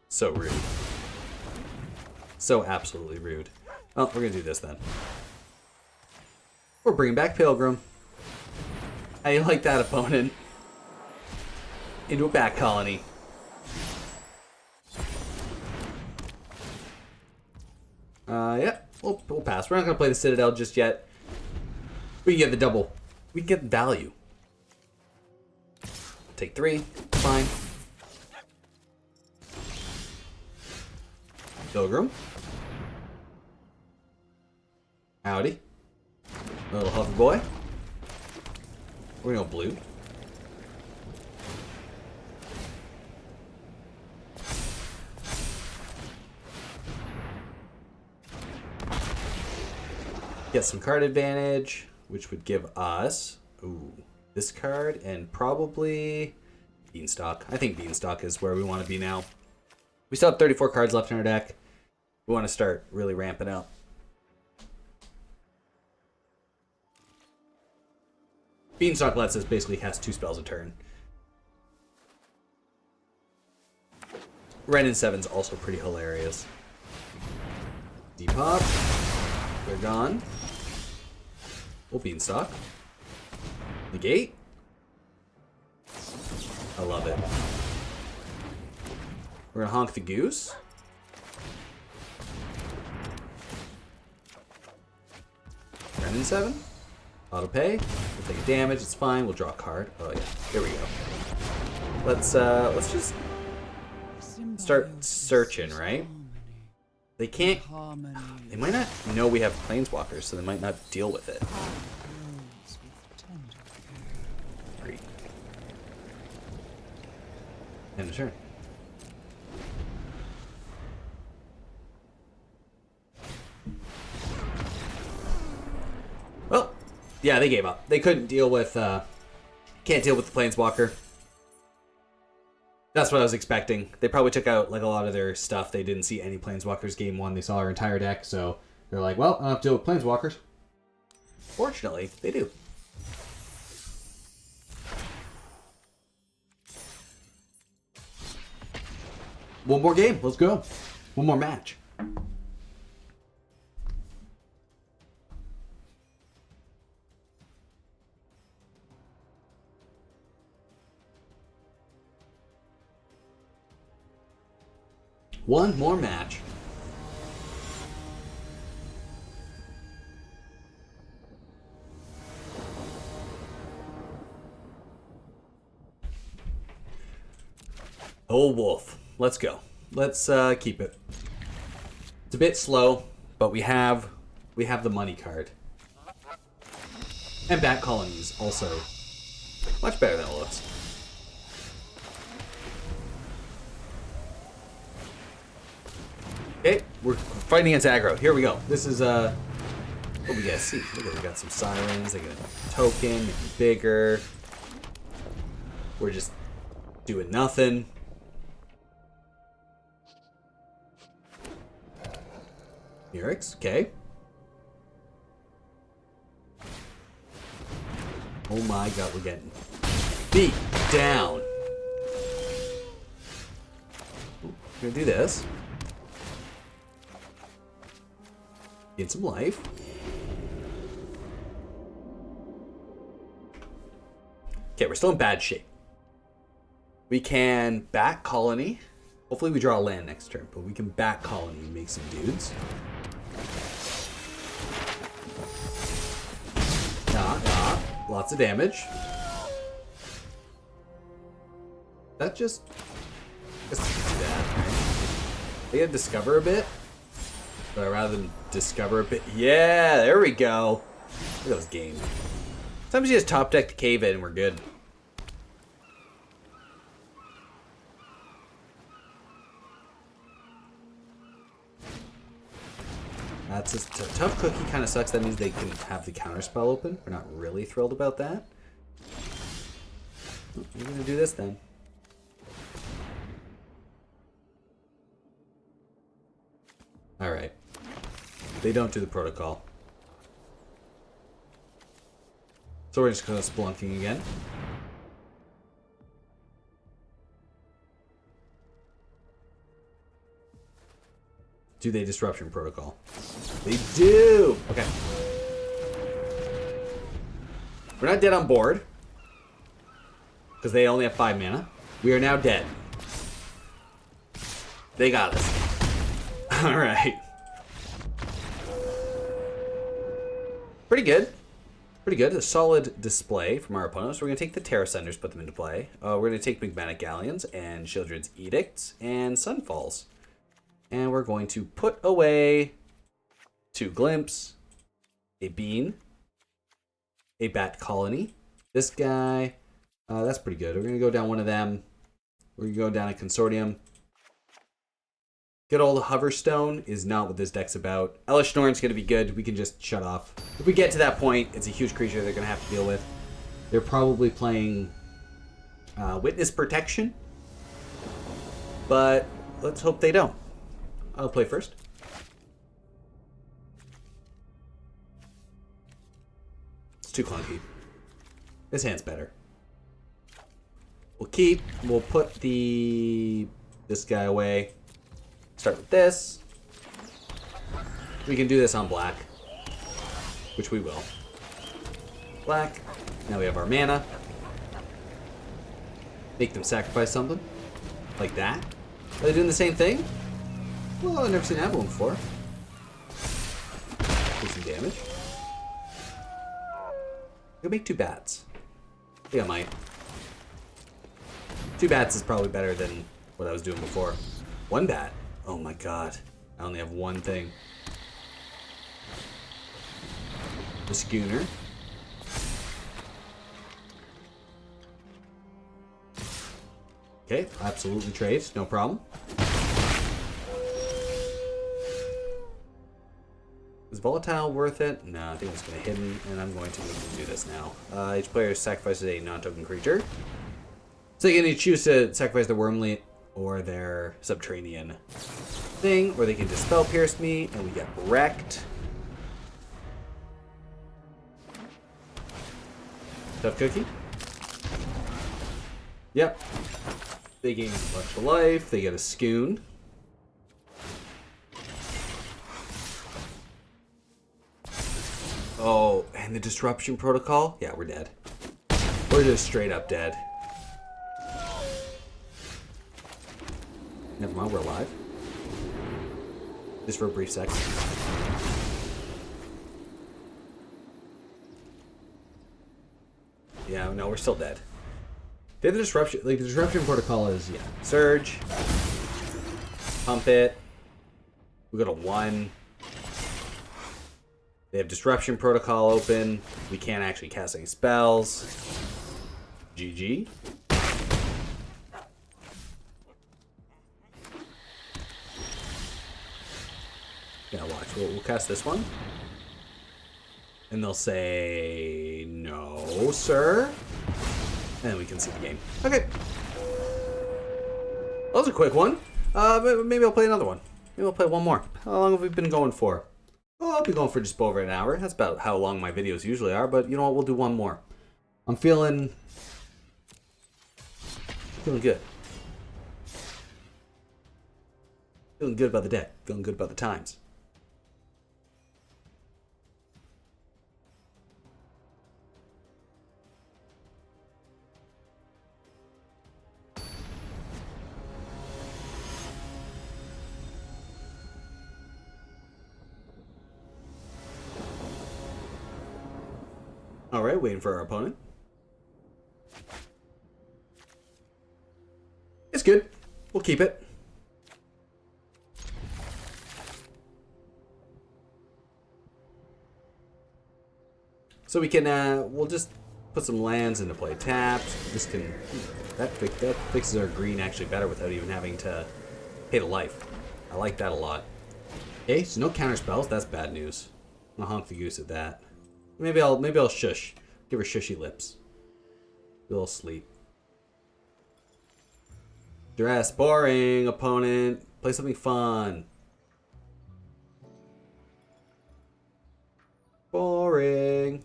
So rude. So absolutely rude. Oh, we're gonna do this then. We're bringing back Pilgrim. How you like that, opponent? Into a back colony. Yeah, we'll pass. We're not gonna play the Citadel just yet. We can get the double. We can get value. Take 3. Fine. Pilgrim. Howdy. Little hover boy. We're gonna go blue. Get some card advantage, which would give us this card and probably Beanstalk. I think Beanstalk is where we want to be now. We still have 34 cards left in our deck. We want to start really ramping up. Beanstalk lets us basically cast 2 spells a turn. Ren and 7's also pretty hilarious. Depop. They're gone. We'll Beanstalk. Negate. I love it. We're gonna honk the goose. Ren and 7. Auto pay. We'll take damage. It's fine. We'll draw a card. Oh yeah. Here we go. Let's just start searching, right? They can't. They might not know we have planeswalkers, so they might not deal with it. Great. End of turn. Well, yeah, they gave up. They couldn't deal with. Can't deal with the planeswalker. That's what I was expecting. They probably took out like a lot of their stuff. They didn't see any planeswalkers game 1. They saw our entire deck, so they're like, well, I'll have to deal with planeswalkers. Fortunately, they do. One more game. Let's go. One more match. One more match. Oh, wolf. Let's go. Let's keep it. It's a bit slow, but we have the money card. And bat colonies also much better than it looks. Okay, we're fighting against aggro. Here we go. This is what we gotta see. Look at, we got some sirens. They get a token, make it bigger. We're just doing nothing. Mirix, okay. Oh my god, we're getting beat down. We're gonna do this. Get some life. Okay, we're still in bad shape. We can back colony. Hopefully we draw a land next turn, but we can back colony and make some dudes. Lots of damage. That just do that, right? They gotta discover a bit. But rather than discover a bit, yeah, there we go. Look at those games. Sometimes you just top deck the Cave-In and we're good. That's a tough cookie. Kind of sucks. That means they can have the counter spell open. We're not really thrilled about that. We're gonna do this then. All right. They don't do the protocol. So we're just gonna Spelunking again. Do they disruption protocol? They do! Okay. We're not dead on board. Because they only have 5 mana. We are now dead. They got us. Alright. Pretty good. Pretty good. A solid display from our opponents. We're going to take the Terra Senders, put them into play. We're going to take Magmatic Galleons and Children's Edicts and Sunfalls. And we're going to put away 2 Glimpse, a Bean, a Bat Colony. This guy, that's pretty good. We're going to go down one of them. We're going to go down a Consortium. Good old Hoverstone is not what this deck's about. Elesh Norn's going to be good. We can just shut off. If we get to that point, it's a huge creature they're going to have to deal with. They're probably playing Witness Protection. But let's hope they don't. I'll play first. It's too clunky. This hand's better. We'll keep. We'll put this guy away. Start with this. We can do this on black, which we will. Black. Now we have our mana. Make them sacrifice something. Like that. Are they doing the same thing? Well, I've never seen that one before. Do some damage. Go make 2 bats. I think I might. 2 bats is probably better than what I was doing before. 1 bat. Oh my god. I only have 1 thing. The Schooner. Okay, absolutely trades, no problem. Is Volatile worth it? No, I think I'm just going to Hidden, and I'm going to do this now. Each player sacrifices a non-token creature. So you can choose to sacrifice the Wormlet or their Subterranean thing, or they can just Spell Pierce me, and we get wrecked. Tough cookie. Yep. They gain a bunch of life. They get a Scoon. Oh, and the Disruption Protocol? Yeah, we're dead. We're just straight up dead. Never mind, we're alive. Just for a brief second. Yeah, no, we're still dead. They have the Disruption, like the Disruption Protocol is, yeah, Surge. Pump it. We got a 1. They have Disruption Protocol open. We can't actually cast any spells. GG. Yeah, watch. We'll cast this one. And they'll say, no, sir. And we can see the game. Okay. That was a quick one. Maybe I'll play another one. Maybe I'll play one more. How long have we been going for? Oh, I'll be going for just over an hour. That's about how long my videos usually are, but you know what? We'll do one more. I'm feeling good. Feeling good about the deck. Feeling good about the times. All right, waiting for our opponent. It's good. We'll keep it. So we can, we'll just put some lands into play. Tapped. This can, that fixes our green actually better without even having to pay the life. I like that a lot. Okay, so no counter spells. That's bad news. I'll honk the goose at that. Maybe I'll shush. Give her shushy lips. A little sleep. Dress. Boring, opponent. Play something fun. Boring.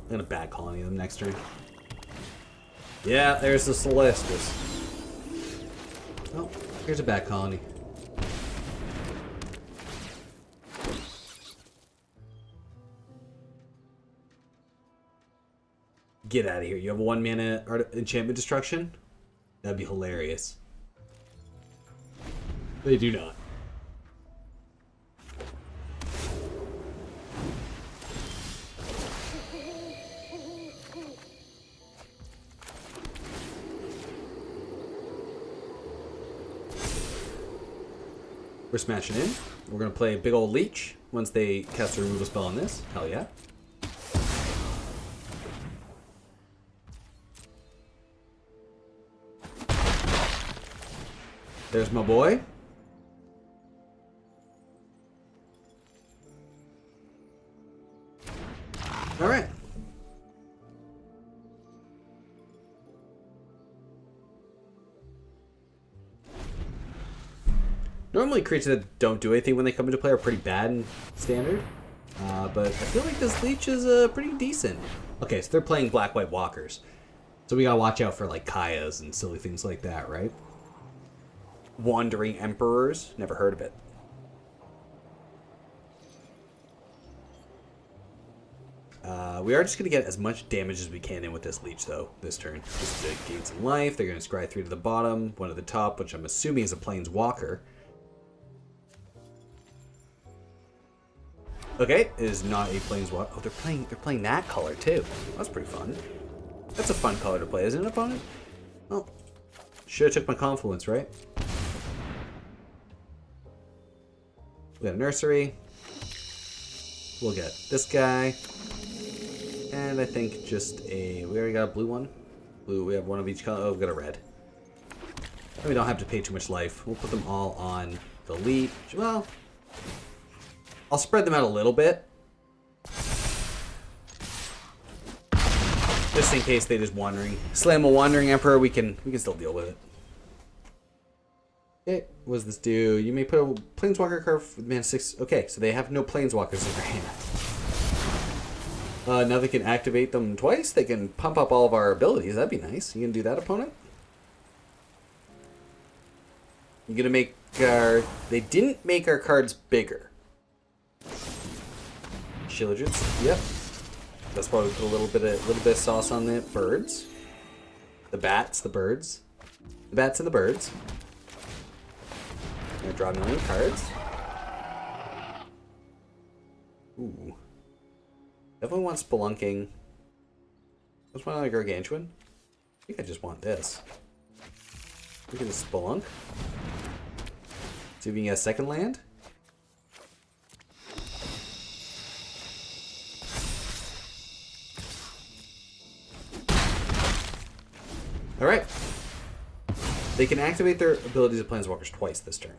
I'm gonna bad colony them next turn. Yeah, there's the Celestis. Oh, here's a bad colony. Get out of here. You have 1 mana enchantment destruction? That'd be hilarious. They do not. We're smashing in. We're going to play a big old leech once they cast a removal spell on this. Hell yeah. There's my boy. All right. Normally creatures that don't do anything when they come into play are pretty bad in Standard. But I feel like this leech is pretty decent. Okay, so they're playing black-white walkers. So we gotta watch out for like Kayas and silly things like that, right? Wandering Emperors? Never heard of it. We are just going to get as much damage as we can in with this leech, though, this turn. Just to gain some life. They're going to scry 3 to the bottom, 1 to the top, which I'm assuming is a Planeswalker. Okay, it is not a Planeswalker. Oh, they're playing that color, too. That's pretty fun. That's a fun color to play, isn't it, opponent? Oh, should have took my Confluence, right? We got a Nursery. We'll get this guy. And I think just a... We already got a blue one. Blue, we have one of each color. Oh, we've got a red. And we don't have to pay too much life. We'll put them all on the leech. Well, I'll spread them out a little bit. Just in case they just wandering. Slam a Wandering Emperor, we can still deal with it. Okay, what does this do? You may put a Planeswalker card with mana 6. Okay, so they have no Planeswalkers in their hand. Now they can activate them twice. They can pump up all of our abilities. That'd be nice. You gonna do that, opponent? You gonna make our... They didn't make our cards bigger. Shilladrits. Yep. That's probably a little bit of sauce on the birds. The bats, the birds. The bats and the birds. I'm gonna draw a million cards. Ooh. Definitely want Spelunking. Just want another Gargantuan. I think I just want this. We can just Spelunk. See if we can get a second land. Alright. They can activate their abilities of Planeswalkers twice this turn.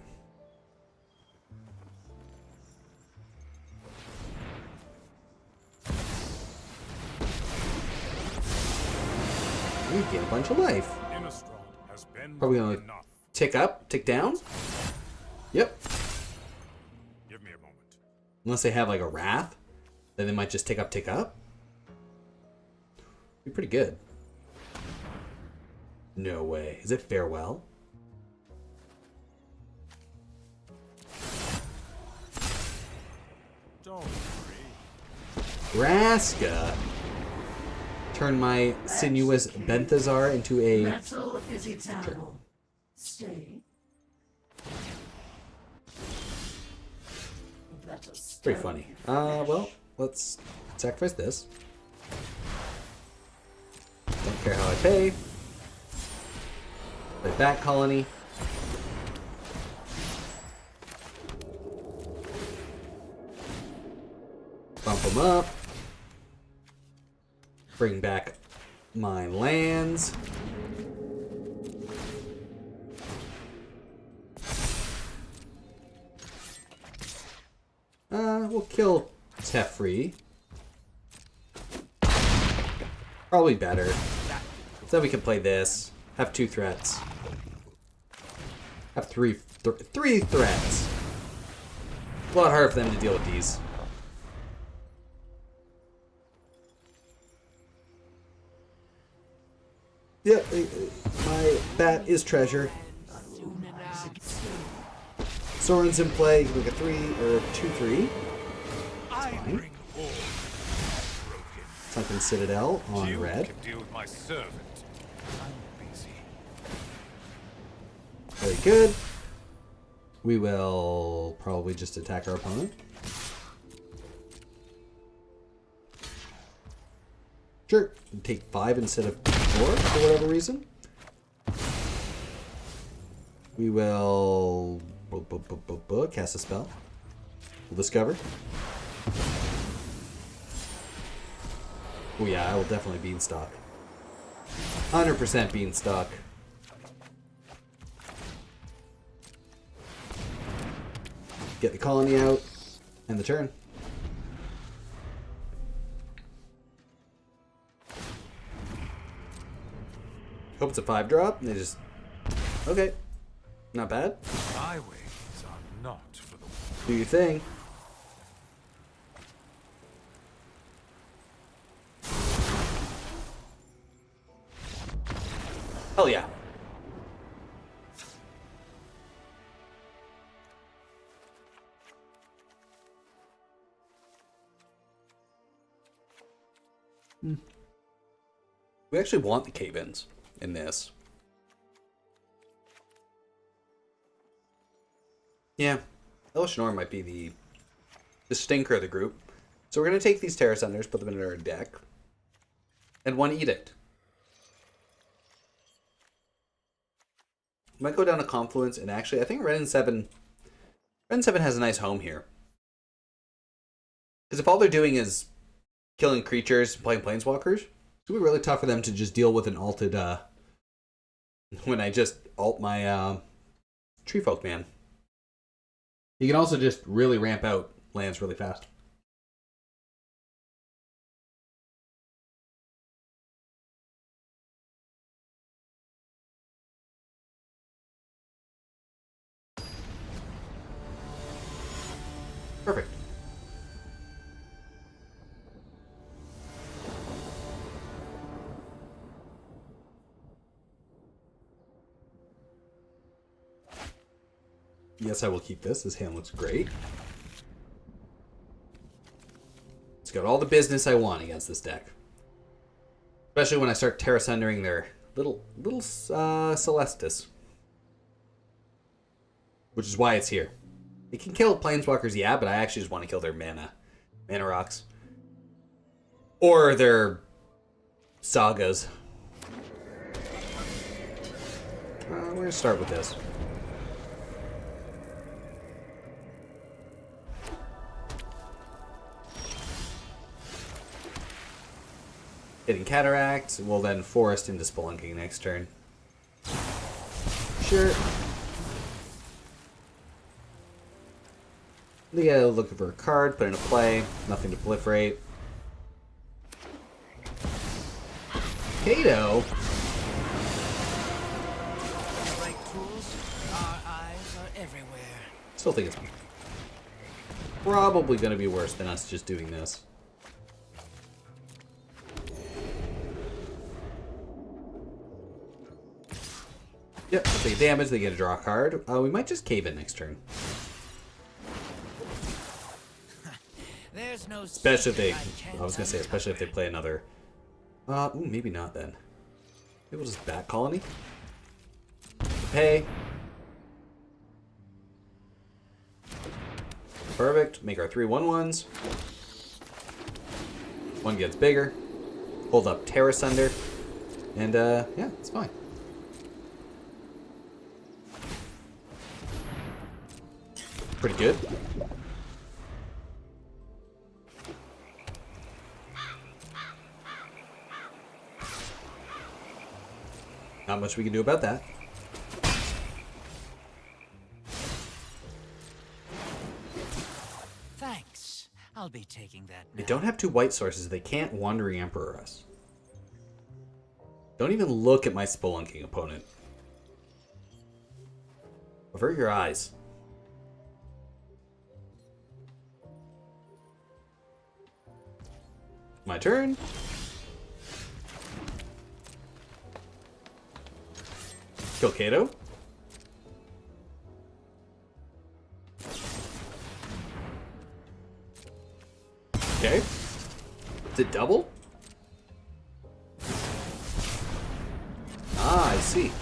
We gain a bunch of life. Probably gonna tick up, tick down. Yep. Give me a moment. Unless they have like a Wrath, then they might just tick up, tick up. Be pretty good. No way. Is it Farewell? Don't worry. Raska. Turn my Sinuous Benthisaur into a... Metal is eternal. Stay. Pretty funny. Well, let's sacrifice this. Don't care how I pay. Play back colony. Bump them up. Bring back my lands. We'll kill Teferi. Probably better. So then we can play this. Have 2 threats. Have three threats. A lot harder for them to deal with these. Yeah, my bat is treasure. Soren's in play. You can make a 3 or 2/3. That's fine. Sunken Citadel on red. Can deal with my servant. I'm busy. Very good. We will probably just attack our opponent. Sure. Take 5 instead of 4 for whatever reason. We will cast a spell. We'll discover. Oh yeah, I will definitely Beanstalk. 100% Beanstalk. Get the colony out. And the turn. Hope it's a 5-drop. And they just... Okay. Not bad. My ways are not for the weak. Do your thing. Hell yeah. We actually want the cave-ins in this. Yeah, Elesh Norn might be the stinker of the group. So we're going to take these Terra Senders, put them in our deck, and 1 Edict. Might go down to Confluence, and actually, I think Ren 7 has a nice home here. Because if all they're doing is killing creatures, playing Planeswalkers, it's going to be really tough for them to just deal with an alted, when I just alt my Tree Folk Man. You can also just really ramp out lands really fast. Perfect. Yes, I will keep this. This hand looks great. It's got all the business I want against this deck. Especially when I start Terra Sundering their little Celestis. Which is why it's here. It can kill Planeswalkers, yeah, but I actually just want to kill their mana rocks. Or their sagas. We're going to start with this. Hidden Cataract. We'll then forest into Spelunking next turn. Sure. They gotta look for a card, put in a play, nothing to proliferate. Kato. Right tools, our eyes are everywhere. Still think it's probably gonna be worse than us just doing this. Yep, if they damage, they get to draw a card. We might just cave in next turn. There's no Especially if they, secret I was gonna say, especially if they play another. Ooh, maybe not then. Maybe we'll just bat colony. Pay. Perfect. Make our 3/1/1s. One gets bigger. Hold up Terra Sunder. And, yeah, it's fine. Pretty good. much we can do about that. Thanks. I'll be taking that They now. don't have 2 white sources. They can't Wandering Emperor us. Don't even look at my Spelunking opponent. Avert your eyes. My turn. Kill Kato. Okay. Is it double? Ah, I see.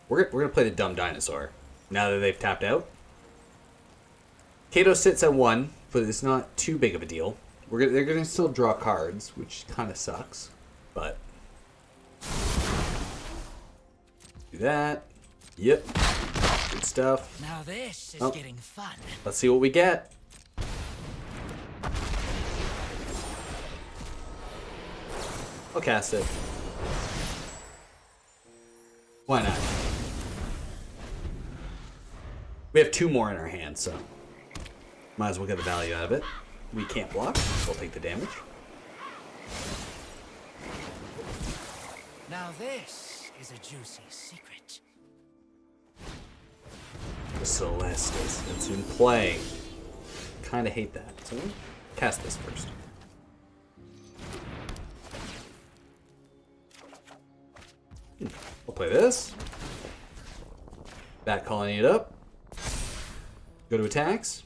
We're gonna play the dumb dinosaur now that they've tapped out. Kato sits at 1, but it's not too big of a deal. They're gonna still draw cards, which kind of sucks, but do that. Yep, good stuff. Now this is Oh. getting fun. Let's see what we get. I'll cast it. Why not? We have 2 more in our hand, so might as well get the value out of it. We can't block. We'll take the damage. Now this is a juicy secret. The Celestis. It's in play. Kind of hate that. So cast this first. We'll play this. Back calling it up. Go to attacks.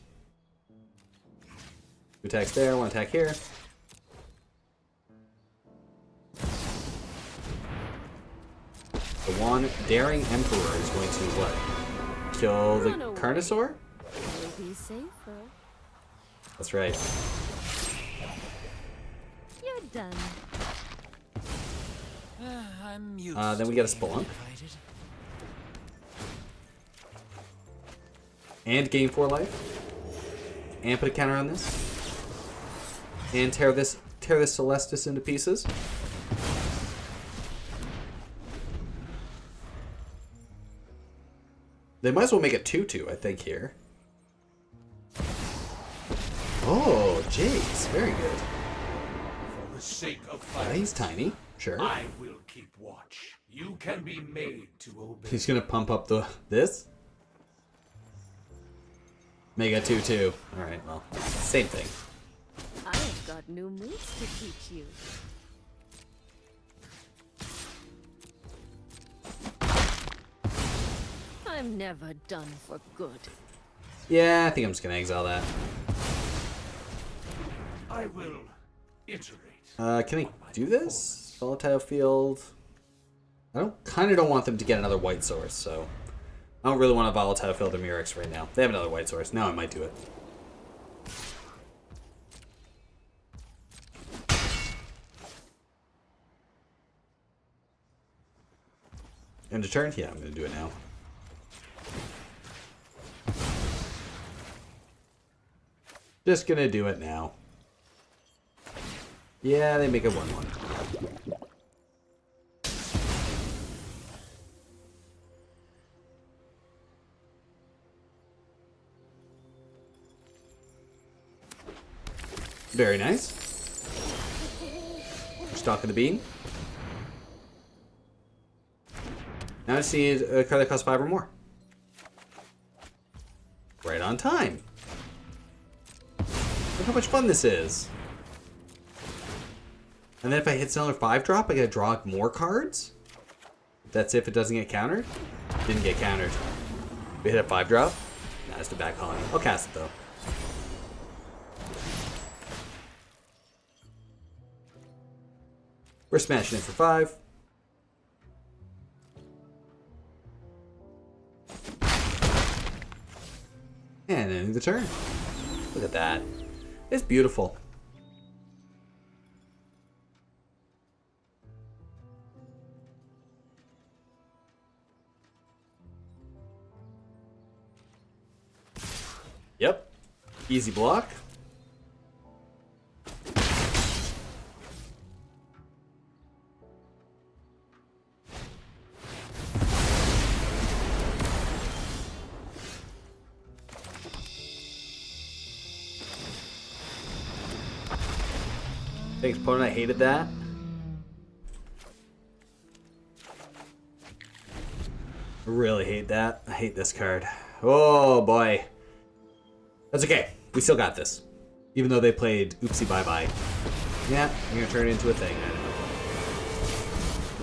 2 attacks there, 1 attack here. The one Daring Emperor is going to what? Kill the Run away. Carnosaur? You'll be safer. That's right. You're done. I'm used Then we to get a being Spelunk. invited. And gain 4 life. And put a counter on this. And tear this Celestis into pieces. They might as well make it 2/2, I think, here. Oh, Jace. Very good. For the sake of Yeah, fight, he's tiny. Sure. I will keep watch. You can be made to obey. He's gonna pump up this. Mega 2/2. Alright, well, same thing. I've got new moves to teach you. I'm never done for good. Yeah, I think I'm just gonna exile that. I will iterate. Can I do this? Volatile Field. I don't want them to get another white source, so I don't really want a Volatile Field to Murex right now. They have another white source. Now I might do it. End of turn? Yeah, I'm gonna do it now. Just gonna do it now. Yeah, they make it 1/1. Very nice. Stalk of the Bean. Now I just need a card that costs 5 or more. Right on time. Look how much fun this is. And then if I hit another 5-drop, I gotta draw more cards? That's if it doesn't get countered? Didn't get countered. We hit a 5-drop? Nah, it's the back calling. I'll cast it though. We're smashing it for 5. And ending the turn. Look at that. It's beautiful. Yep. Easy block. Thanks, opponent. I hated that. I really hate that. I hate this card. Oh boy. That's okay. We still got this. Even though they played Oopsie Bye Bye. Yeah, you're gonna turn it into a thing. I don't know.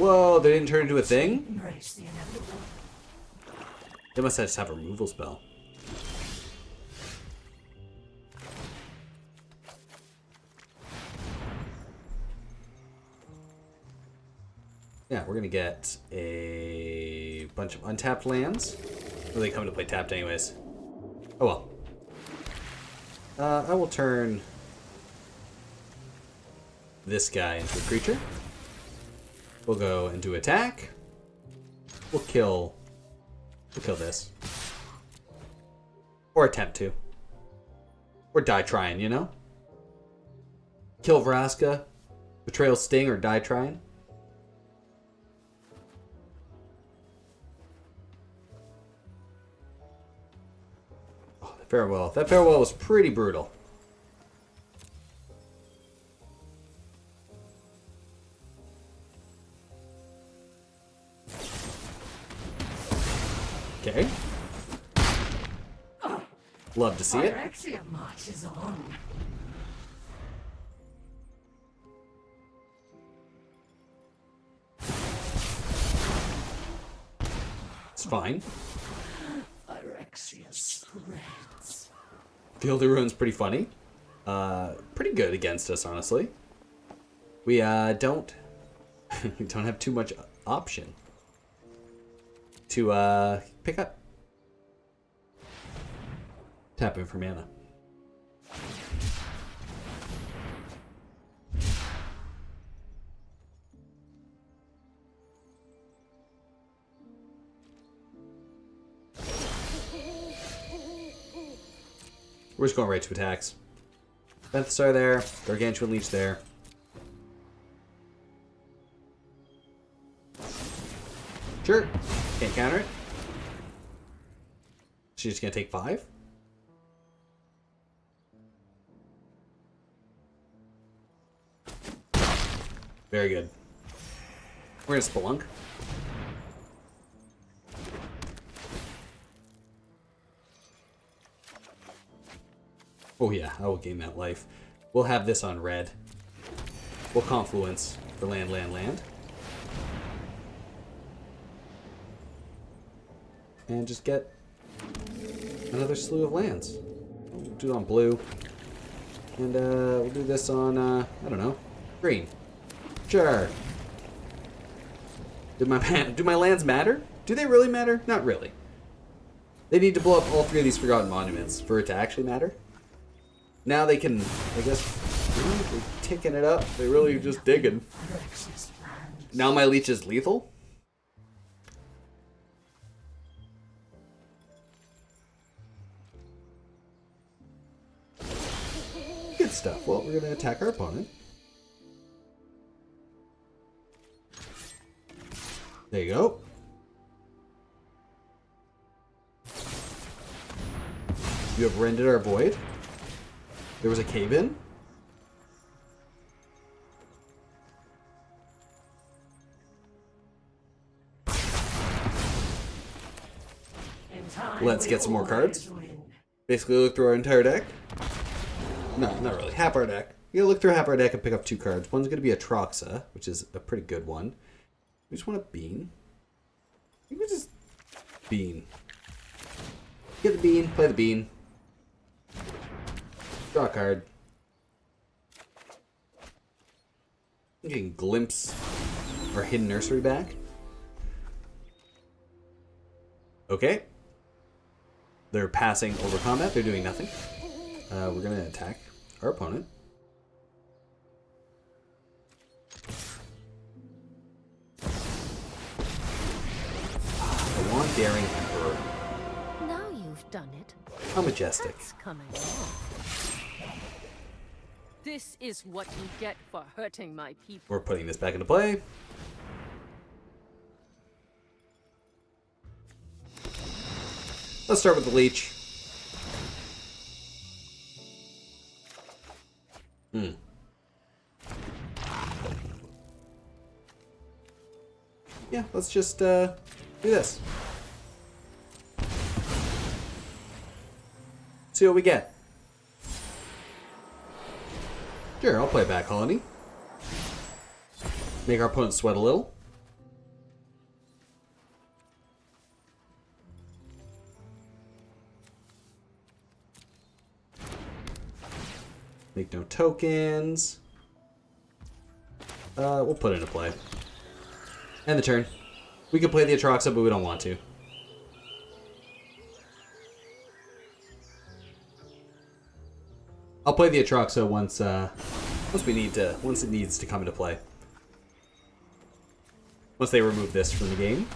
Whoa, they didn't turn into a thing? Embrace the inevitable. They must just have a removal spell. Yeah, we're gonna get a bunch of untapped lands. Or they come to play tapped anyways. Oh well. I will turn this guy into a creature. We'll go into attack. We'll kill this. Or attempt to. Or die trying, you know? Kill Vraska, Betrayal Sting, or die trying. Oh, the farewell. That farewell was pretty brutal. Okay. Love to see it. Atraxa marches on. It's fine. Atraxa spreads. Field of Ruin's pretty funny. Pretty good against us, honestly. We don't we don't have too much option to pick up. Tap in for mana. We're just going right to attacks. Benthisaur there, Gargantuan Leech there. Sure, can't counter it. She's just gonna take 5. Very good. We're gonna Spelunk. Oh yeah, I will gain that life. We'll have this on red. We'll Confluence for land. And just get another slew of lands. We'll do it on blue. And we'll do this on, I don't know, green. Sure. Do my lands matter? Do they really matter? Not really. They need to blow up all 3 of these Forgotten Monuments for it to actually matter. Now they can, I guess, they're ticking it up. They're really just digging. Now my leech is lethal? Good stuff. Well, we're going to attack our opponent. There you go. You have rendered our void. There was a cave-in. Let's get some more cards. Basically look through our entire deck. No, not really. Half our deck. You gotta look through half our deck and pick up 2 cards. One's gonna be Atraxa, which is a pretty good one. We just want a bean. You can just bean. Get the bean, play the bean. Draw a card. I'm getting glimpse our Hidden Nursery back. Okay. They're passing over combat. They're doing nothing. We're going to attack our opponent. I want Daring Emperor. Now you've done it. How majestic. That's coming off. This is what you get for hurting my people. We're putting this back into play. Let's start with the Leech. Yeah, let's just do this. See what we get. Sure, I'll play back colony. Make our opponent sweat a little. Make no tokens. We'll put it into play. End the turn. We could play the Atraxa, but we don't want to. I'll play the Atraxa once it needs to come into play. Once they remove this from the game.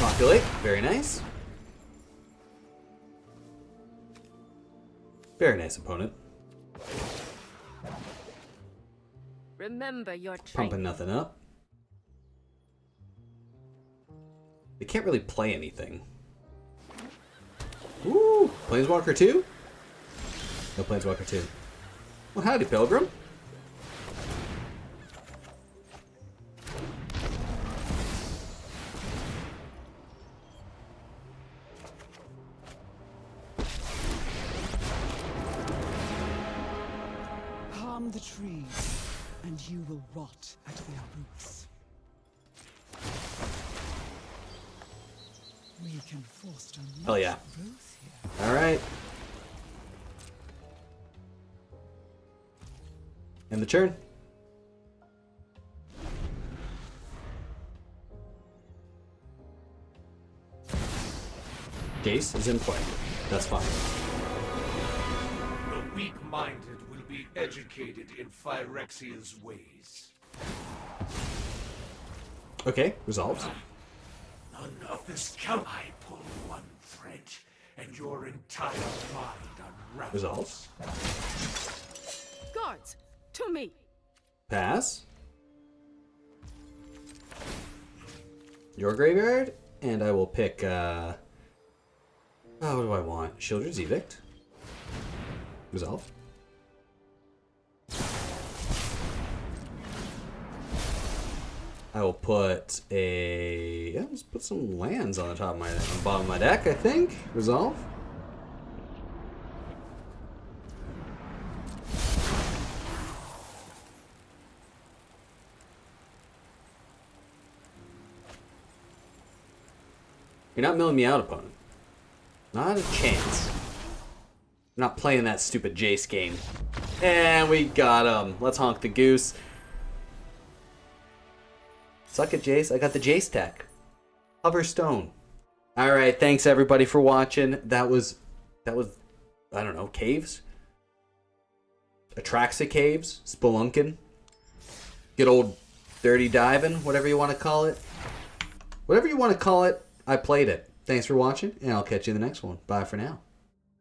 Populate, very nice. Very nice opponent. Remember your training. Pumping nothing up. They can't really play anything. Ooh, Planeswalker 2? No Planeswalker 2. Well, howdy, Pilgrim. Harm the trees, and you will rot at their roots. We can foster much Hell yeah. growth here. Alright. End the turn. Jace is in play. That's fine. The weak-minded will be educated in Phyrexia's ways. Okay, resolved. None of this count. I pull one thread, and your entire mind unravels. Resolved. Guards, to me. Pass. Your graveyard, and I will pick, oh, what do I want? Shieldred's Edict. Resolve. I will put a, yeah, let's put some lands on the top of my, on the bottom of my deck, I think. Resolve. You're not milling me out, opponent. Not a chance. I'm not playing that stupid Jace game. And we got him. Let's honk the goose. Suck it, Jace. I got the Jace tech. Hoverstone. Alright, thanks everybody for watching. That was, I don't know, caves? Atraxa caves? Spelunking? Good old dirty diving, whatever you want to call it. Whatever you want to call it, I played it. Thanks for watching, and I'll catch you in the next one. Bye for now.